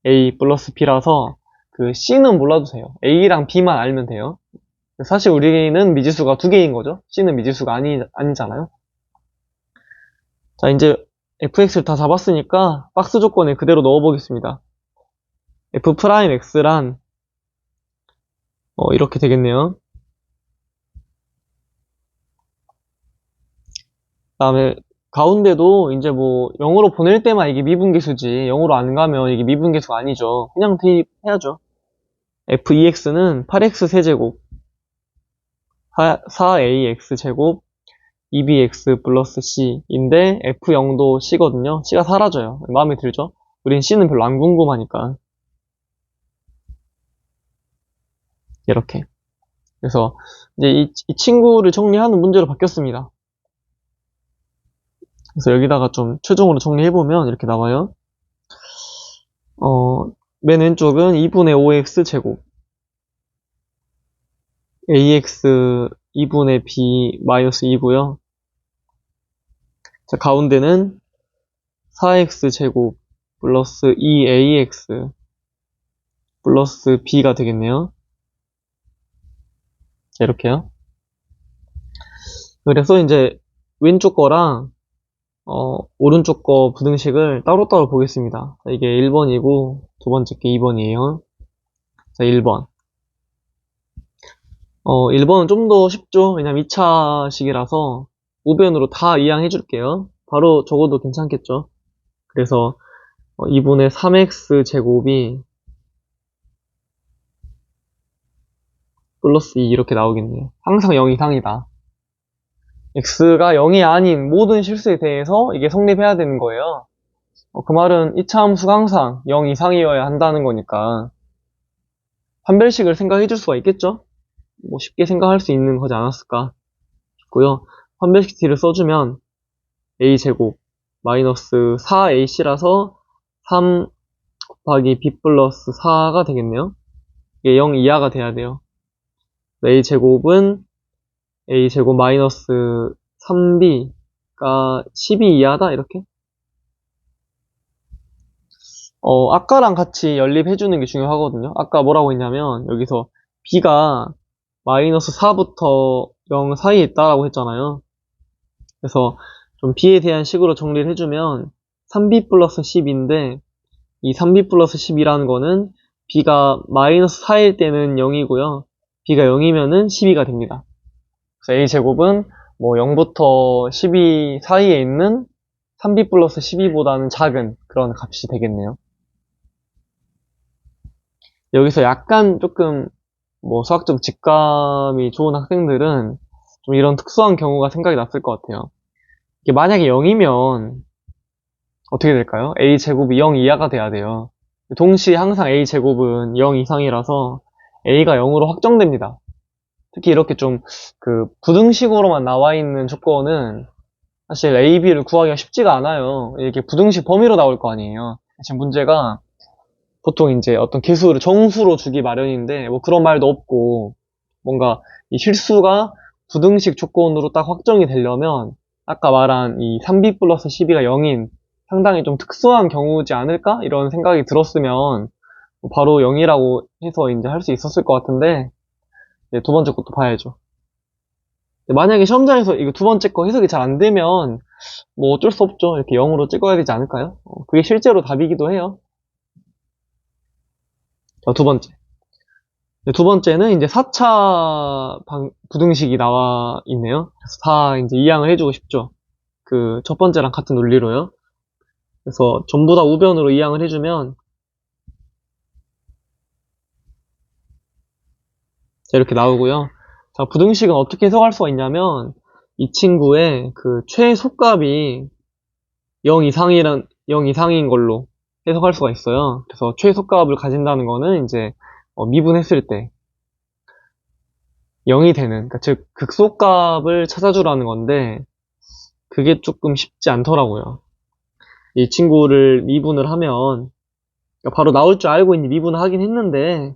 A 플러스 B라서 그 C는 몰라도 돼요. A랑 B만 알면 돼요. 사실 우리는 미지수가 두 개인 거죠. C는 미지수가 아니잖아요. 자, 이제 fx를 다 잡았으니까 박스 조건에 그대로 넣어보겠습니다. f'x란 이렇게 되겠네요. 그다음에 가운데도 이제 뭐 0으로 보낼 때만 이게 미분계수지 0으로 안 가면 이게 미분계수가 아니죠. 그냥 대입해야죠. fex는 8x 세제곱 4ax 제곱 2bx 플러스 c인데 f0도 c거든요. c가 사라져요. 마음에 들죠? 우린 c는 별로 안 궁금하니까. 이렇게. 그래서 이제 이 친구를 정리하는 문제로 바뀌었습니다. 그래서 여기다가 좀 최종으로 정리해보면 이렇게 나와요. 맨 왼쪽은 2분의 5x 제곱 ax 2분의 b 마이너스 2고요. 자, 가운데는 4x 제곱 플러스 2ax 플러스 b가 되겠네요. 자, 이렇게요. 그래서 이제 왼쪽 거랑 오른쪽 거 부등식을 따로따로 보겠습니다. 자, 이게 1번이고 두 번째 게 2번이에요. 자, 1번. 1번은 좀 더 쉽죠? 왜냐면 2차식이라서 우변으로 다 이항해 줄게요. 바로 적어도 괜찮겠죠? 그래서 2분의 3x 제곱이 플러스 2 이렇게 나오겠네요. 항상 0 이상이다. x가 0이 아닌 모든 실수에 대해서 이게 성립해야 되는 거예요. 그 말은 2차 함수가 항상 0 이상이어야 한다는 거니까 판별식을 생각해 줄 수가 있겠죠? 뭐 쉽게 생각할 수 있는 거지 않았을까 싶고요. 판별식 t를 써주면 a제곱 마이너스 4ac라서 3 곱하기 b 플러스 4가 되겠네요. 이게 0 이하가 돼야 돼요. a제곱은 a제곱 마이너스 3b가 12 이하다 이렇게. 아까랑 같이 연립해주는 게 중요하거든요. 아까 뭐라고 했냐면 여기서 b가 마이너스 4부터 0 사이에 있다라고 했잖아요. 그래서 좀 b에 대한 식으로 정리를 해주면 3b 플러스 10인데 이 3b 플러스 10이라는 거는 b가 마이너스 4일 때는 0이고요. b가 0이면은 12가 됩니다. 그래서 a제곱은 뭐 0부터 12 사이에 있는 3b 플러스 12보다는 작은 그런 값이 되겠네요. 여기서 약간 조금 뭐 수학적 직감이 좋은 학생들은 좀 이런 특수한 경우가 생각이 났을 것 같아요. 이게 만약에 0이면 어떻게 될까요? a제곱이 0 이하가 돼야 돼요. 동시에 항상 a제곱은 0 이상이라서 a가 0으로 확정됩니다. 특히 이렇게 좀 그 부등식으로만 나와 있는 조건은 사실 a, b를 구하기가 쉽지가 않아요. 이게 부등식 범위로 나올 거 아니에요. 지금 문제가 보통 이제 어떤 개수를 정수로 주기 마련인데 뭐 그런 말도 없고 뭔가 이 실수가 부등식 조건으로 딱 확정이 되려면 아까 말한 이 3b 플러스 12가 0인 상당히 좀 특수한 경우지 않을까? 이런 생각이 들었으면 바로 0이라고 해서 이제 할 수 있었을 것 같은데 두 번째 것도 봐야죠. 만약에 시험장에서 이거 두 번째 거 해석이 잘 안 되면 뭐 어쩔 수 없죠. 이렇게 0으로 찍어야 되지 않을까요? 그게 실제로 답이기도 해요. 자, 두 번째. 두 번째는 이제 4차 부등식이 나와 있네요. 그래서 다 이제 이항을 해주고 싶죠. 그 첫 번째랑 같은 논리로요. 그래서 전부 다 우변으로 이항을 해주면 자, 이렇게 나오고요. 자, 부등식은 어떻게 해석할 수가 있냐면, 이 친구의 그 최소값이 0 이상인 걸로 해석할 수가 있어요. 그래서 최소값을 가진다는 거는 이제 미분했을 때 0이 되는, 그러니까 즉 극소값을 찾아주라는 건데 그게 조금 쉽지 않더라고요. 이 친구를 미분을 하면 그러니까 바로 나올 줄 알고 있는 미분을 하긴 했는데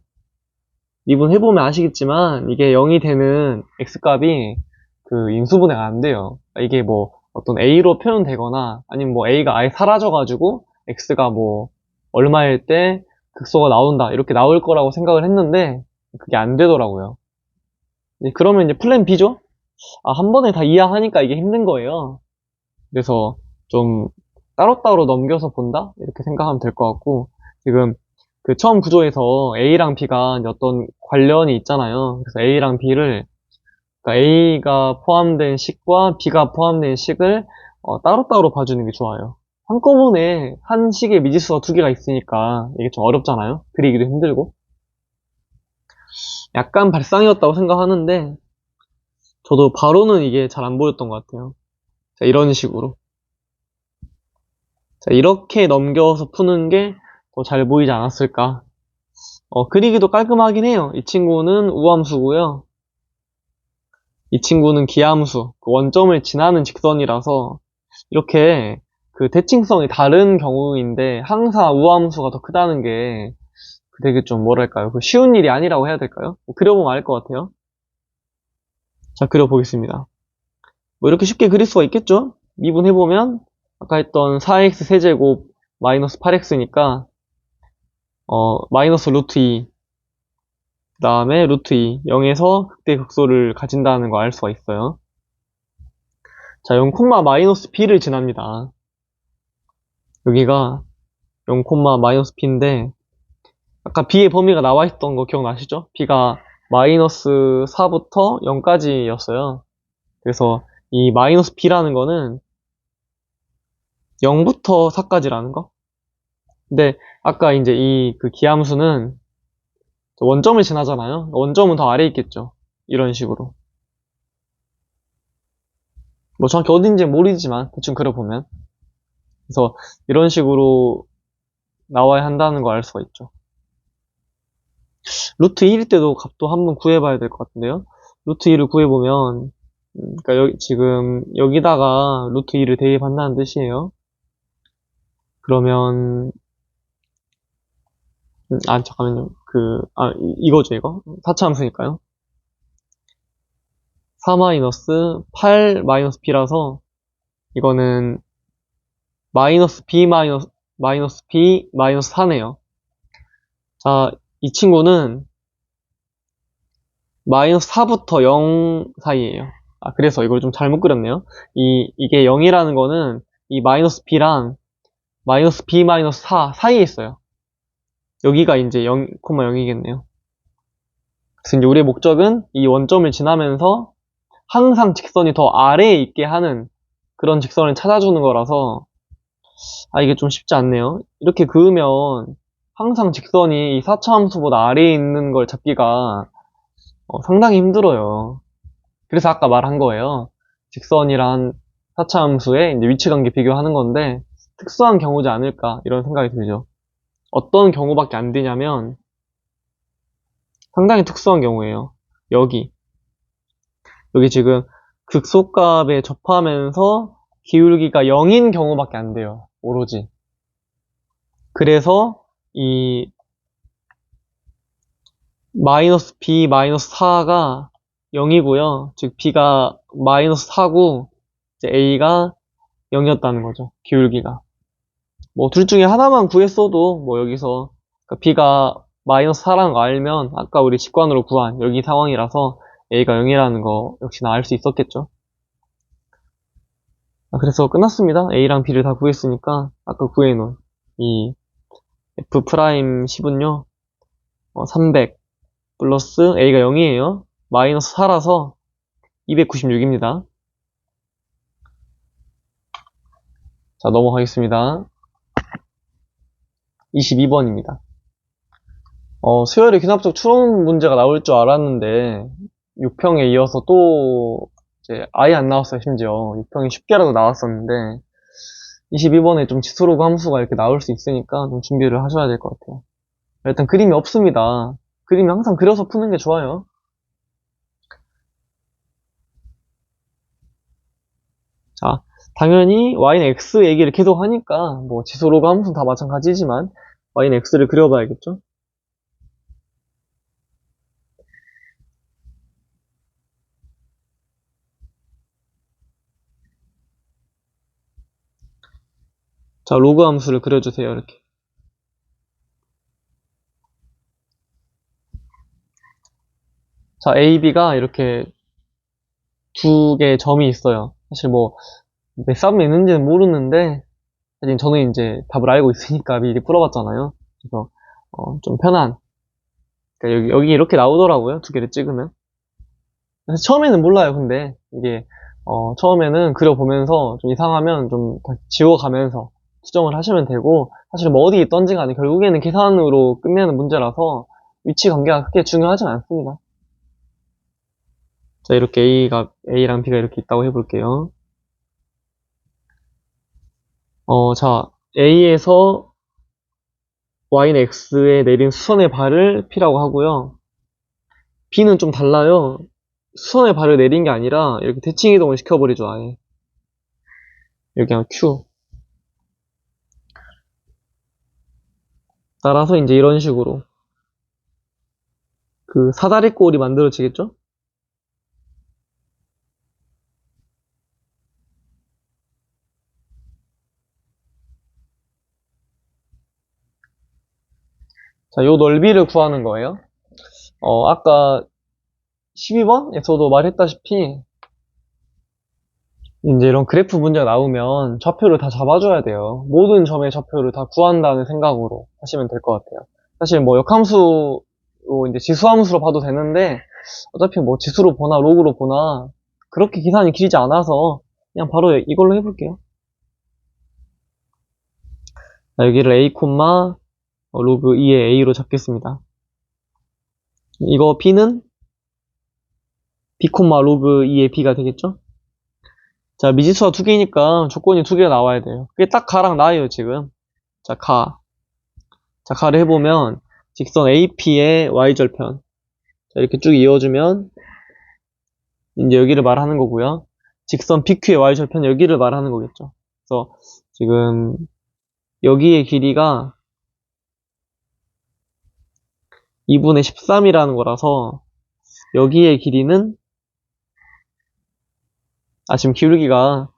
미분해보면 아시겠지만 이게 0이 되는 x값이 그 인수분해가 안 돼요. 이게 뭐 어떤 a로 표현되거나 아니면 뭐 a가 아예 사라져가지고 x가 뭐 얼마일 때 극소가 나온다 이렇게 나올 거라고 생각을 했는데 그게 안 되더라고요. 그러면 이제 플랜 B죠? 아, 한 번에 다 이해하니까 이게 힘든 거예요. 그래서 좀 따로따로 넘겨서 본다? 이렇게 생각하면 될 것 같고 지금 그 처음 구조에서 A랑 B가 이제 어떤 관련이 있잖아요. 그래서 A랑 B를 그러니까 A가 포함된 식과 B가 포함된 식을 따로따로 봐주는 게 좋아요. 한꺼번에 한 식에 미지수가 두 개가 있으니까 이게 좀 어렵잖아요. 그리기도 힘들고. 약간 발상이었다고 생각하는데 저도 바로는 이게 잘 안 보였던 것 같아요. 자, 이런 식으로. 자, 이렇게 넘겨서 푸는 게 더 잘 보이지 않았을까. 그리기도 깔끔하긴 해요. 이 친구는 우함수고요. 이 친구는 기함수, 그 원점을 지나는 직선이라서 이렇게 그 대칭성이 다른 경우인데 항상 우함수가 더 크다는 게 되게 좀 뭐랄까요. 그 쉬운 일이 아니라고 해야 될까요? 그려보면 알 것 같아요. 자, 그려보겠습니다. 뭐 이렇게 쉽게 그릴 수가 있겠죠? 미분해보면 아까 했던 4x 세제곱 마이너스 8x니까 마이너스 루트 2 그 다음에 루트 2 0에서 극대 극소를 가진다는 거 알 수가 있어요. 자, 0, 마이너스 b를 지납니다. 여기가 0, 마이너스 b인데 아까 b의 범위가 나와 있던 거 기억나시죠? b가 마이너스 4부터 0까지였어요. 그래서 이 마이너스 b라는 거는 0부터 4까지라는 거. 근데 아까 이제 이 그 기함수는 원점을 지나잖아요. 원점은 더 아래에 있겠죠. 이런 식으로. 뭐 정확히 어딘지는 모르지만 대충 그려보면. 그래서 이런 식으로 나와야 한다는 거 알 수가 있죠. 루트 2일 때도 값도 한번 구해봐야 될 것 같은데요. 루트 2를 구해보면 그러니까 지금 여기다가 루트 2를 대입한다는 뜻이에요. 그러면 잠깐만요. 이거죠 이거. 4차 함수니까요. 4 마이너스 8 마이너스 b라서 이거는 마이너스 b 마이너스 b 마이너스 4네요. 자, 이 친구는 마이너스 4부터 0 사이에요. 그래서 이걸 좀 잘못 그렸네요. 이게 0이라는 거는 이 마이너스 b랑 마이너스 b 마이너스 4 사이에 있어요. 여기가 이제 0, 0이겠네요. 그래서 이제 우리의 목적은 이 원점을 지나면서 항상 직선이 더 아래에 있게 하는 그런 직선을 찾아주는 거라서 이게 좀 쉽지 않네요. 이렇게 그으면 항상 직선이 이 4차 함수보다 아래에 있는 걸 잡기가 상당히 힘들어요. 그래서 아까 말한 거예요. 직선이란 4차 함수의 이제 위치관계 비교하는 건데 특수한 경우지 않을까 이런 생각이 들죠. 어떤 경우밖에 안 되냐면 상당히 특수한 경우예요. 여기 지금 극소값에 접하면서 기울기가 0인 경우밖에 안 돼요. 오로지. 그래서 이 마이너스 b 마이너스 4가 0이고요. 즉 b가 마이너스 4고 이제 a가 0이었다는 거죠. 기울기가. 뭐 둘 중에 하나만 구했어도 뭐 여기서 그러니까 b가 마이너스 4라는 거 알면 아까 우리 직관으로 구한 여기 상황이라서 a가 0이라는 거 역시나 알 수 있었겠죠. 그래서 끝났습니다. a랑 b를 다 구했으니까 아까 구해놓은 이 f 프라임 10은요 300 플러스 a가 0이에요. 마이너스 4라서 296입니다. 자, 넘어가겠습니다. 22번입니다. 수열의 귀납적 추론 문제가 나올 줄 알았는데 6평에 이어서 또 이제 아예 안 나왔어요. 심지어 6평이 쉽게라도 나왔었는데 22번에 좀 지수로그 함수가 이렇게 나올 수 있으니까 좀 준비를 하셔야 될 것 같아요. 일단 그림이 없습니다. 그림이 항상 그려서 푸는 게 좋아요. 자, 당연히 y는 x 얘기를 계속 하니까 뭐 지수로그 함수는 다 마찬가지지만 y는 x를 그려봐야겠죠? 자, 로그 함수를 그려주세요. 이렇게. 자, a, b가 이렇게 두 개의 점이 있어요. 사실 뭐 몇 쌈이 있는지는 모르는데 사실 저는 이제 답을 알고 있으니까 미리 풀어봤잖아요. 그래서 좀 편한. 그러니까 여기 이렇게 나오더라고요. 두 개를 찍으면. 그래서 처음에는 몰라요. 근데 이게 처음에는 그려보면서 좀 이상하면 좀 지워가면서 수정을 하시면 되고 사실 뭐 어디 있던지 간에 결국에는 계산으로 끝내는 문제라서 위치 관계가 그렇게 중요하진 않습니다. 자, 이렇게 A랑 B가 이렇게 있다고 해볼게요. 자, A에서 Y는 X에 내린 수선의 발을 P라고 하고요. B는 좀 달라요. 수선의 발을 내린 게 아니라 이렇게 대칭 이동을 시켜버리죠, 아예. 여기 그냥 Q. 따라서 이제 이런 식으로 그 사다리꼴이 만들어지겠죠? 자, 요 넓이를 구하는 거예요. 아까 12번에서도 말했다시피 이제 이런 그래프 문제가 나오면 좌표를 다 잡아줘야 돼요. 모든 점의 좌표를 다 구한다는 생각으로 하시면 될 것 같아요. 사실 뭐 역함수로 이제 지수함수로 봐도 되는데 어차피 뭐 지수로 보나 로그로 보나 그렇게 계산이 길지 않아서 그냥 바로 이걸로 해볼게요. 자, 여기를 a, 로그 2의 a로 잡겠습니다. 이거 b는 b, 로그 2의 b가 되겠죠? 자, 미지수가 두 개니까 조건이 두 개가 나와야 돼요. 그게 딱 가랑 나예요, 지금. 자, 자, 가를 해보면 직선 AP의 Y절편. 자, 이렇게 쭉 이어주면 이제 여기를 말하는 거고요. 직선 BQ의 Y절편 여기를 말하는 거겠죠. 그래서 지금 여기의 길이가 2분의 13이라는 거라서 여기의 길이는 지금 기울기가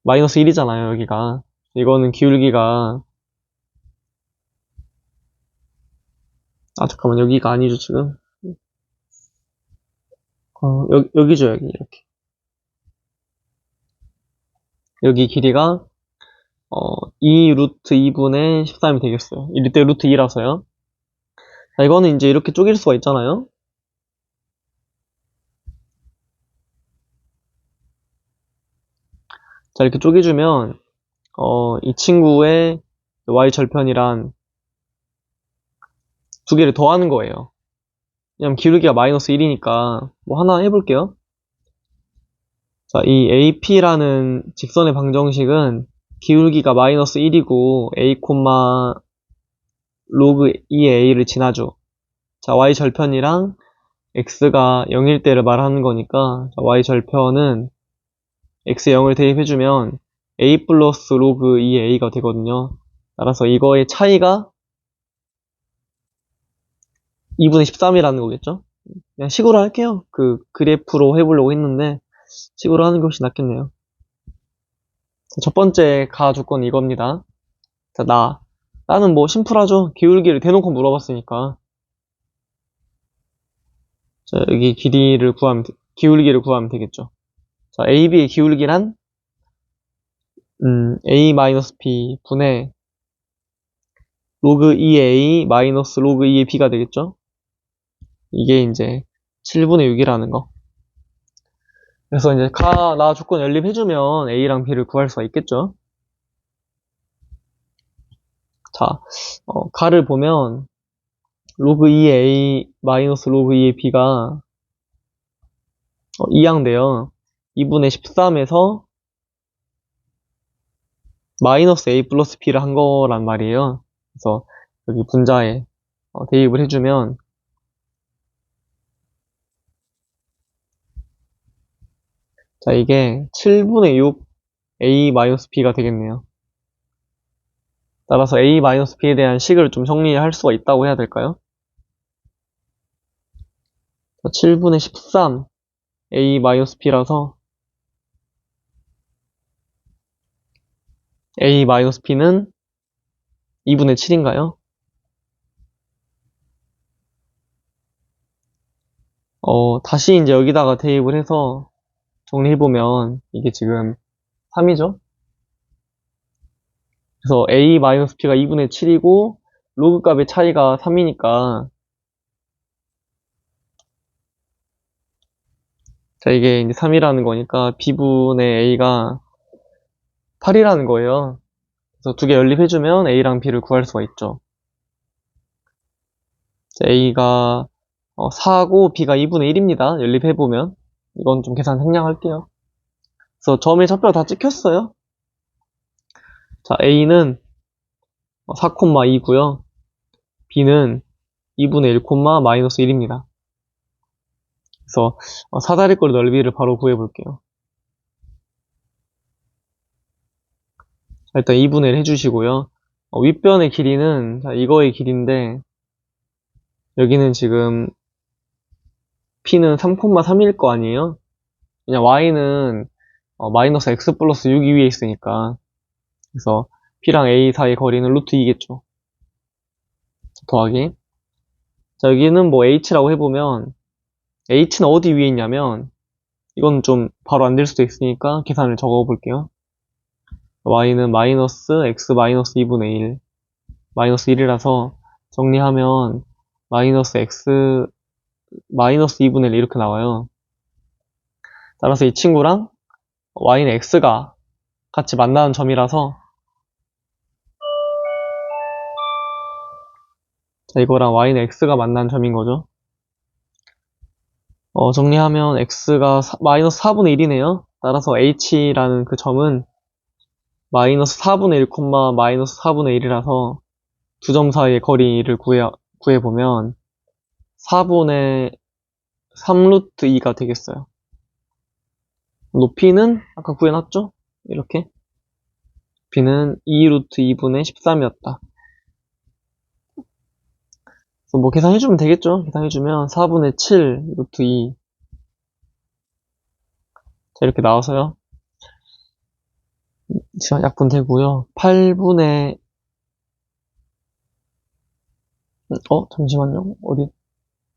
마이너스 1이잖아요, 여기가. 이거는 기울기가 잠깐만, 여기가 아니죠, 지금. 여기죠, 여기, 이렇게. 여기 길이가, 2 루트 2분의 13이 되겠어요. 이때 루트 2라서요. 자, 이거는 이제 이렇게 쪼갤 수가 있잖아요. 자, 이렇게 쪼개주면, 이 친구의 y절편이란 두 개를 더하는 거예요. 왜냐면 기울기가 마이너스 1이니까, 뭐 하나 해볼게요. 자, 이 AP라는 직선의 방정식은 기울기가 마이너스 1이고, a, 로그 2의 a를 지나죠. 자, y절편이랑 x가 0일 때를 말하는 거니까, 자, y절편은 x에 0을 대입해주면 a 플러스 로그 2의 a가 되거든요. 따라서 이거의 차이가 2분의 13이라는 거겠죠? 그냥 식으로 할게요. 그 그래프로 해보려고 했는데 식으로 하는 게 훨씬 낫겠네요. 자, 첫 번째 가 조건이 이겁니다. 자, 나는 뭐 심플하죠. 기울기를 대놓고 물어봤으니까. 자, 여기 기울기를 구하면 되겠죠. 자, AB의 기울기란 A-B 분의 로그 2A 마이너스 로그 2의 B가 되겠죠? 이게 이제 7분의 6이라는 거. 그래서 이제 나 조건 연립해주면 A랑 B를 구할 수가 있겠죠? 자, 가를 보면 로그 2의 A 마이너스 로그 2의 B가 2항돼요. 2분의 13에서 마이너스 A 플러스 B를 한 거란 말이에요. 그래서 여기 분자에 대입을 해주면 자, 이게 7분의 6 A 마이너스 B가 되겠네요. 따라서 A 마이너스 B에 대한 식을 좀 정리할 수가 있다고 해야 될까요? 7분의 13 A 마이너스 B라서 A 마이너스 B는 2분의 7인가요? 다시 이제 여기다가 대입을 해서 정리해보면 이게 지금 3이죠? 그래서 A 마이너스 B가 2분의 7이고 로그 값의 차이가 3이니까 자, 이게 이제 3이라는 거니까 B분의 A가 8이라는 거예요. 그래서 두 개 연립해주면 A랑 B를 구할 수가 있죠. 자, A가 4고 B가 2분의 1입니다. 연립해보면. 이건 좀 계산 생략할게요. 그래서 점의 좌표가 다 찍혔어요. 자, A는 4,2고요. B는 2분의 1, 마이너스 1입니다. 그래서 사다리꼴 넓이를 바로 구해볼게요. 자, 일단 2분의 1 해주시고요. 윗변의 길이는 자, 이거의 길인데 여기는 지금 P는 3,3일 거 아니에요? 그냥 Y는 마이너스 X 플러스 6이 위에 있으니까 그래서 P랑 A 사이 거리는 루트 2겠죠. 더하기. 자, 여기는 뭐 H라고 해보면 H는 어디 위에 있냐면 이건 좀 바로 안 될 수도 있으니까 계산을 적어 볼게요. Y는 마이너스 X 마이너스 2분의 1 마이너스 1이라서 정리하면 마이너스 X 마이너스 2분의 1 이렇게 나와요. 따라서 이 친구랑 Y는 X가 같이 만나는 점이라서 자, 이거랑 Y는 X가 만나는 점인 거죠. 정리하면 X가 마이너스 4분의 1이네요. 따라서 H라는 그 점은 마이너스 4분의 1, 마이너스 4분의 1이라서 두 점 사이의 거리를 구해보면 4분의 3루트 2가 되겠어요. 높이는 아까 구해놨죠? 이렇게. 높이는 2루트 2분의 13이었다. 그래서 뭐 계산해주면 되겠죠? 계산해주면 4분의 7 루트 2. 자, 이렇게 나와서요. 지금 약분 되고요. 8분의 잠시만요. 어디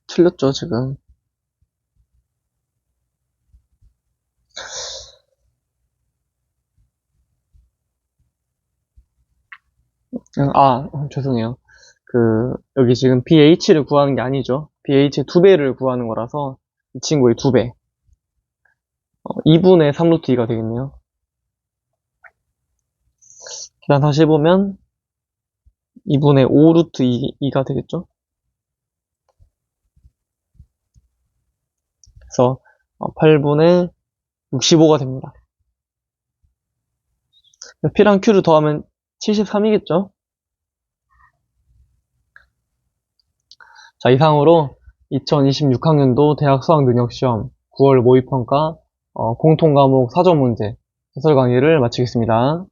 틀렸죠, 지금. 죄송해요. 여기 지금 BH를 구하는 게 아니죠. BH의 2배를 구하는 거라서 이 친구의 2배. 2분의 3루트 2가 되겠네요. 계산 다시 해보면 2분의 5루트 2가 되겠죠. 그래서 8분의 65가 됩니다. P랑 Q를 더하면 73이겠죠. 자, 이상으로 2026학년도 대학 수학 능력 시험 9월 모의평가 공통과목 사전 문제 해설 강의를 마치겠습니다.